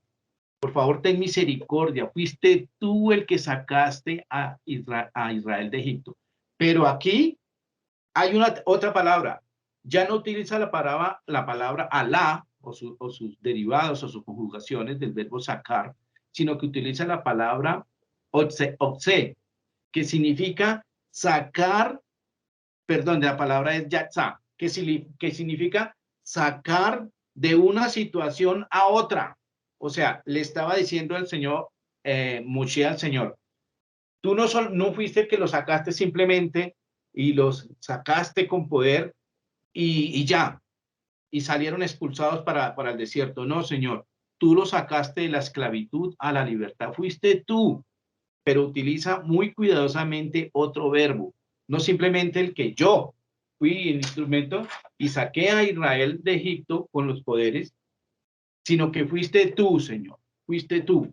Por favor, ten misericordia. Fuiste tú el que sacaste a Israel de Egipto. Pero aquí hay otra palabra. Ya no utiliza la palabra Alá o sus derivados o sus conjugaciones del verbo sacar, sino que utiliza la palabra otse, que significa sacar, perdón, la palabra es yatza, que significa sacar de una situación a otra. O sea, le estaba diciendo el Señor, Moshe al Señor, tú no fuiste el que los sacaste simplemente y los sacaste con poder y ya, y salieron expulsados para el desierto. No, Señor, tú los sacaste de la esclavitud a la libertad. Fuiste tú, pero utiliza muy cuidadosamente otro verbo, no simplemente el que yo fui el instrumento y saqué a Israel de Egipto con los poderes, sino que fuiste tú, Señor, fuiste tú.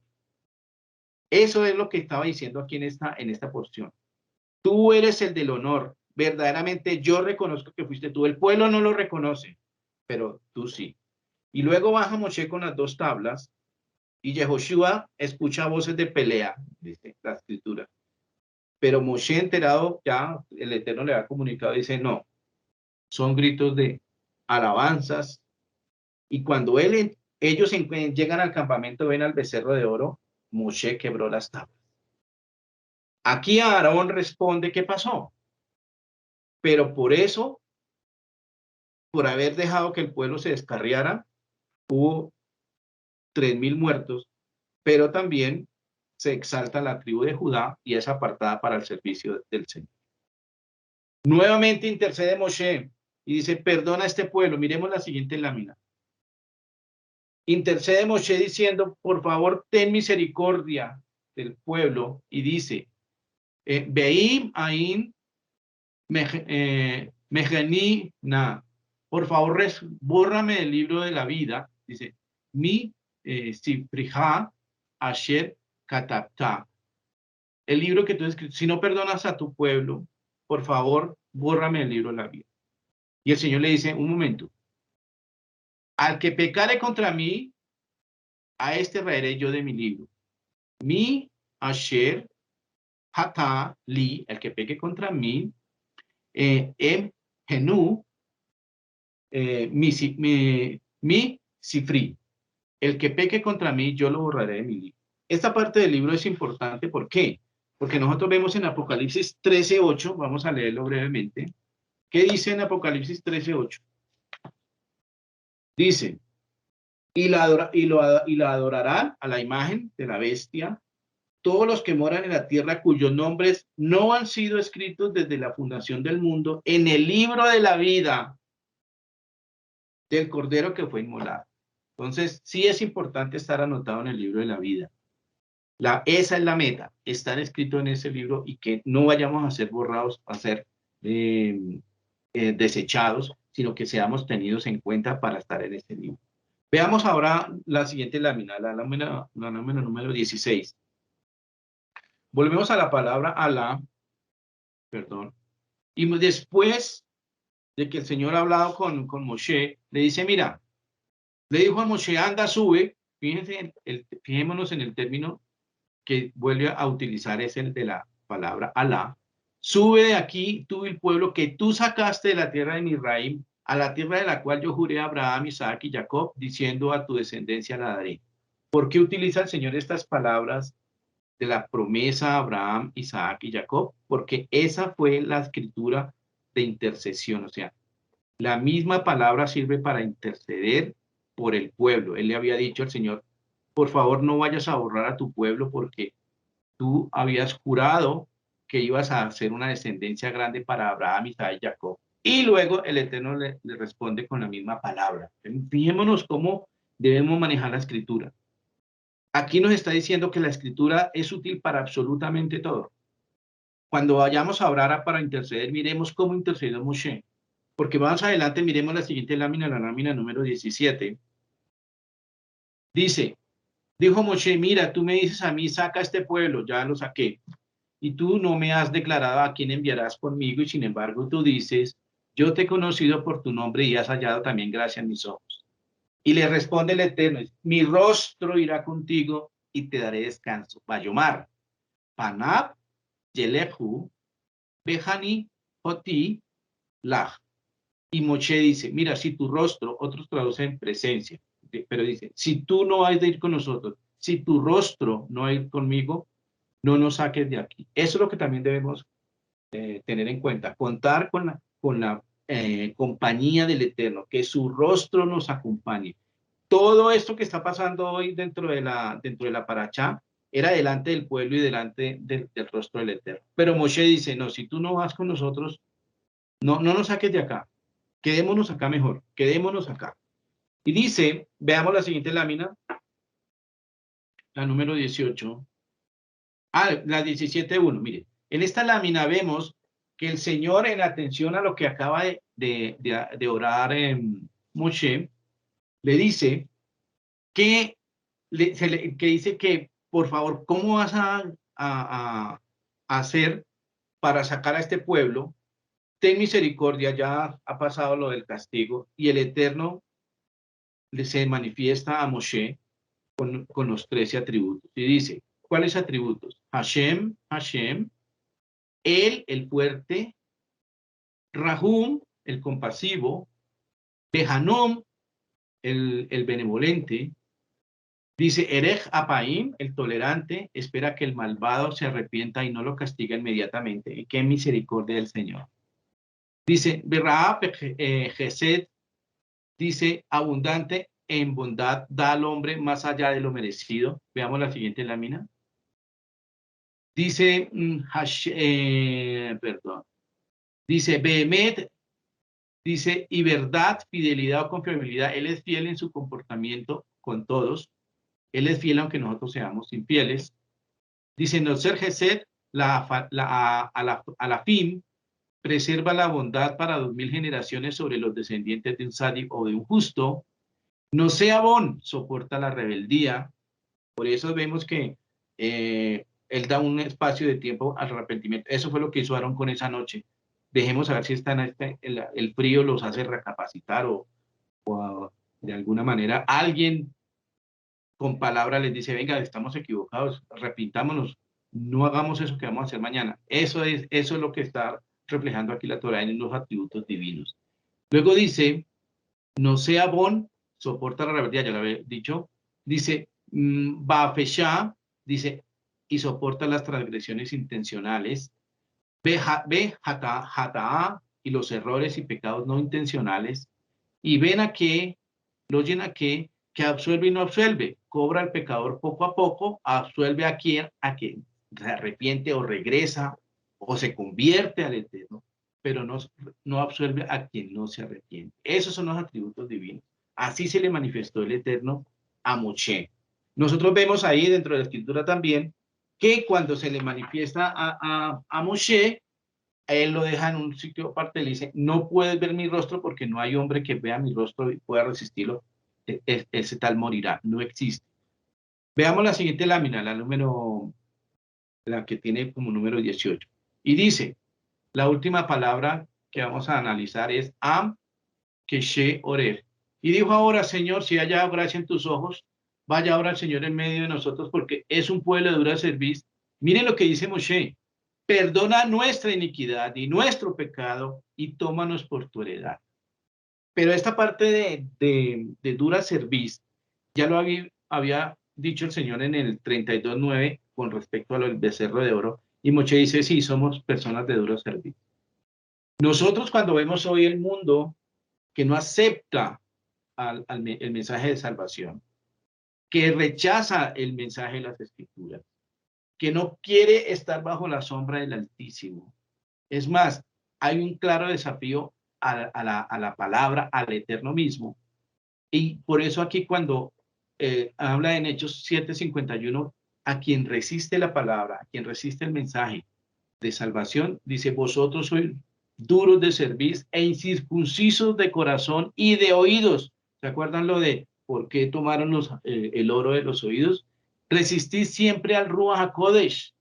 Eso es lo que estaba diciendo aquí en esta porción. Tú eres el del honor. Verdaderamente yo reconozco que fuiste tú. El pueblo no lo reconoce, pero tú sí. Y luego baja Moshe con las 2 tablas y Yehoshua escucha voces de pelea, dice la escritura. Pero Moshe, enterado, ya el Eterno le ha comunicado, dice, no, son gritos de alabanzas. Y cuando ellos llegan al campamento, ven al becerro de oro, Moshe quebró las tablas. Aquí Aarón responde, ¿qué pasó? Pero por eso, por haber dejado que el pueblo se descarriara, hubo 3,000 muertos, pero también se exalta la tribu de Judá y es apartada para el servicio del Señor. Nuevamente intercede Moshe y dice, perdona a este pueblo. Miremos la siguiente lámina. Intercede Moshe diciendo, por favor, ten misericordia del pueblo, y dice, Veim Ain Mejeni Na, por favor, bórrame del libro de la vida, dice, mi Sifrija Asher Katapta, el libro que tú escribes. Si no perdonas a tu pueblo, por favor, bórrame del libro de la vida. Y el Señor le dice, un momento, al que pecare contra mí, a este raeré yo de mi libro. Mi Asher Hata Li, el que peque contra mí, Genú, mi Sifri, el que peque contra mí, yo lo borraré de mi libro. Esta parte del libro es importante, ¿por qué? Porque nosotros vemos en Apocalipsis 13:8, vamos a leerlo brevemente. ¿Qué dice en Apocalipsis 13:8? Dice, y la adorarán a la imagen de la bestia todos los que moran en la tierra cuyos nombres no han sido escritos desde la fundación del mundo en el libro de la vida del Cordero que fue inmolado. Entonces, sí es importante estar anotado en el libro de la vida. Esa es la meta, estar escrito en ese libro y que no vayamos a ser borrados, a ser desechados, sino que seamos tenidos en cuenta para estar en este libro. Veamos ahora la siguiente lámina, la lámina número 16. Volvemos a la palabra Alá, perdón, y después de que el Señor ha hablado con Moshe, le dice, mira, le dijo a Moshe, anda, sube, fijémonos en el término que vuelve a utilizar, es el de la palabra Alá, sube de aquí tú y el pueblo que tú sacaste de la tierra de Misraim, a la tierra de la cual yo juré a Abraham, Isaac y Jacob, diciendo a tu descendencia la daré. ¿Por qué utiliza el Señor estas palabras de la promesa a Abraham, Isaac y Jacob? Porque esa fue la escritura de intercesión, o sea, la misma palabra sirve para interceder por el pueblo. Él le había dicho al Señor, por favor no vayas a borrar a tu pueblo porque tú habías jurado que ibas a hacer una descendencia grande para Abraham, Isaac y Jacob. Y luego el Eterno le responde con la misma palabra. Fijémonos cómo debemos manejar la escritura. Aquí nos está diciendo que la escritura es útil para absolutamente todo. Cuando vayamos a orar para interceder, miremos cómo intercedió Moshe. Porque más adelante miremos la siguiente lámina, la lámina número 17. Dice, Dijo Moshe, mira, tú me dices a mí, saca este pueblo, ya lo saqué. Y tú no me has declarado a quién enviarás conmigo, y sin embargo tú dices, yo te he conocido por tu nombre y has hallado también gracia en mis ojos. Y le responde el Eterno, mi rostro irá contigo y te daré descanso. Vayomar, Panab, Yelehu, Behani, Oti, Lach. Y Moshe dice, mira, si tu rostro, otros traducen presencia, pero dice, si tú no has de ir con nosotros, si tu rostro no va a ir conmigo, no nos saques de aquí. Eso es lo que también debemos tener en cuenta, contar con la compañía del Eterno, que su rostro nos acompañe. Todo esto que está pasando hoy dentro de la paracha era delante del pueblo y delante del rostro del Eterno. Pero Moshe dice, no, si tú no vas con nosotros, no nos saques de acá, quedémonos acá mejor, quedémonos acá. Y dice, veamos la siguiente lámina, la número 18. La 17.1, mire, en esta lámina vemos que el Señor, en atención a lo que acaba de orar Moshe, le dice que, que dice que, por favor, ¿cómo vas a hacer para sacar a este pueblo? Ten misericordia, ya ha pasado lo del castigo, y el Eterno se manifiesta a Moshe con los 13 atributos. Y dice, ¿cuáles atributos? Hashem, Hashem, él, el fuerte, Rahum, el compasivo, Behanom, el benevolente, dice Erech Apaim, el tolerante, espera que el malvado se arrepienta y no lo castiga inmediatamente. Y qué misericordia del Señor. Dice Berraab Gesed, dice abundante en bondad, da al hombre más allá de lo merecido. Veamos la siguiente lámina. Dice, dice Behemet, dice, y verdad, fidelidad o confiabilidad, él es fiel en su comportamiento con todos, él es fiel aunque nosotros seamos infieles. Dice, no ser Gesed, a la fin, preserva la bondad para 2000 generaciones sobre los descendientes de un sádico o de un justo. No sea bon, soporta la rebeldía. Por eso vemos que él da un espacio de tiempo al arrepentimiento. Eso fue lo que hizo Aarón con esa noche. Dejemos a ver si el frío los hace recapacitar o de alguna manera alguien con palabra les dice, venga, estamos equivocados, arrepintámonos, no hagamos eso que vamos a hacer mañana. Eso es lo que está reflejando aquí la Torá en los atributos divinos. Luego dice, no sea bon, soporta la rebeldía, ya lo había dicho. Dice, Bafeshá, dice, y soporta las transgresiones intencionales. Ve Hata'a, y los errores y pecados no intencionales. Y ven a que, lo oyen a que absuelve y no absuelve. Cobra al pecador poco a poco, absuelve a quien se arrepiente o regresa o se convierte al Eterno, pero no absuelve a quien no se arrepiente. Esos son los atributos divinos. Así se le manifestó el Eterno a Moshe. Nosotros vemos ahí dentro de la Escritura también que cuando se le manifiesta a Moshe, él lo deja en un sitio aparte, le dice, no puedes ver mi rostro porque no hay hombre que vea mi rostro y pueda resistirlo, ese tal morirá, no existe. Veamos la siguiente lámina, la que tiene como número 18. Y dice, la última palabra que vamos a analizar es Am Keshe Oref. Y dijo ahora, Señor, si haya gracia en tus ojos, vaya ahora el Señor en medio de nosotros, porque es un pueblo de dura cerviz. Miren lo que dice Moshe, perdona nuestra iniquidad y nuestro pecado y tómanos por tu heredad. Pero esta parte de dura cerviz, ya lo había dicho el Señor en el 32:9 con respecto al becerro de oro, y Moshe dice, sí, somos personas de dura cerviz. Nosotros cuando vemos hoy el mundo que no acepta el mensaje de salvación, que rechaza el mensaje de las Escrituras, que no quiere estar bajo la sombra del Altísimo. Es más, hay un claro desafío a la palabra, al Eterno mismo. Y por eso aquí cuando habla en Hechos 7:51, a quien resiste la palabra, a quien resiste el mensaje de salvación, dice, vosotros sois duros de cerviz e incircuncisos de corazón y de oídos. ¿Se acuerdan lo de por qué tomaron el oro de los oídos? Resistid siempre al Ruach HaKodesh,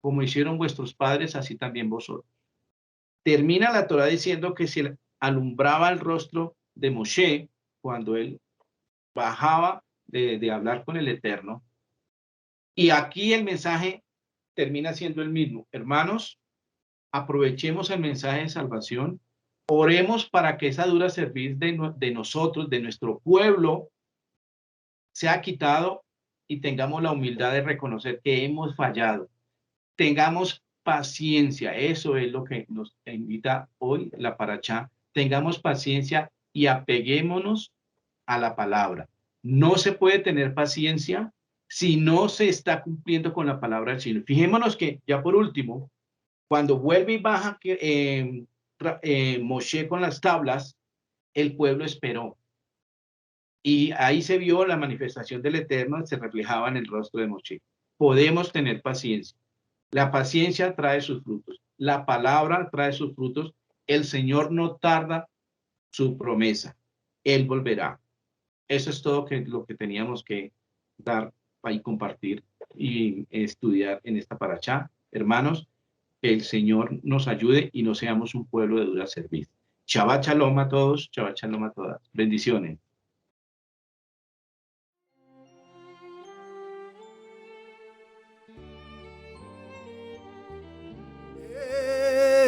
como hicieron vuestros padres, así también vosotros. Termina la Torá diciendo que se alumbraba el rostro de Moshe cuando él bajaba de hablar con el Eterno. Y aquí el mensaje termina siendo el mismo. Hermanos, aprovechemos el mensaje de salvación, oremos para que esa dura serviz de nosotros, de nuestro pueblo, sea quitado y tengamos la humildad de reconocer que hemos fallado. Tengamos paciencia, eso es lo que nos invita hoy la Parashá. Tengamos paciencia y apeguémonos a la palabra. No se puede tener paciencia si no se está cumpliendo con la palabra del Señor. Fijémonos que, ya por último, cuando vuelve y baja Moshe con las tablas, el pueblo esperó. Y ahí se vio la manifestación del Eterno, se reflejaba en el rostro de Moshe. Podemos tener paciencia. La paciencia trae sus frutos. La palabra trae sus frutos. El Señor no tarda su promesa. Él volverá. Eso es todo lo que teníamos que dar y compartir y estudiar en esta Parashá. Hermanos, que el Señor nos ayude y no seamos un pueblo de dura servicio. Shabbat shalom a todos, Shabbat shalom a todas. Bendiciones.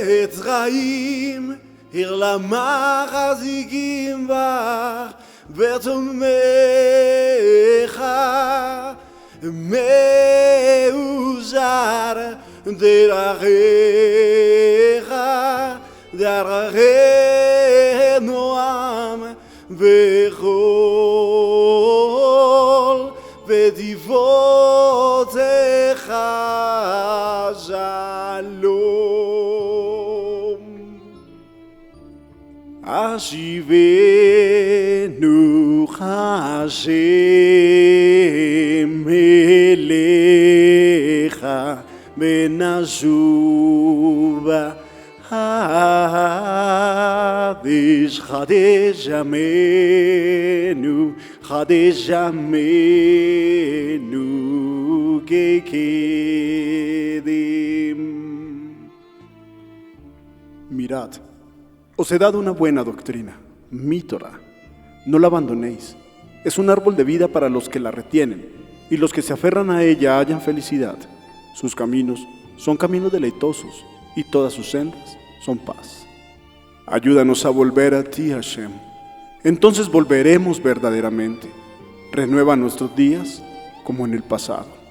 עץ חיים, עיר למחזיקים בך, ותומך מאוזר דרכיך, דרכי נועם וכל ודבעותיך שלום. השיבנו השם אליך ונשובה חדש ימינו כקדם. Mirad, os he dado una buena doctrina, mi Torá. No la abandonéis. Es un árbol de vida para los que la retienen, y los que se aferran a ella hallan felicidad. Sus caminos son caminos deleitosos, y todas sus sendas son paz. Ayúdanos a volver a ti, Hashem. Entonces volveremos verdaderamente. Renueva nuestros días como en el pasado.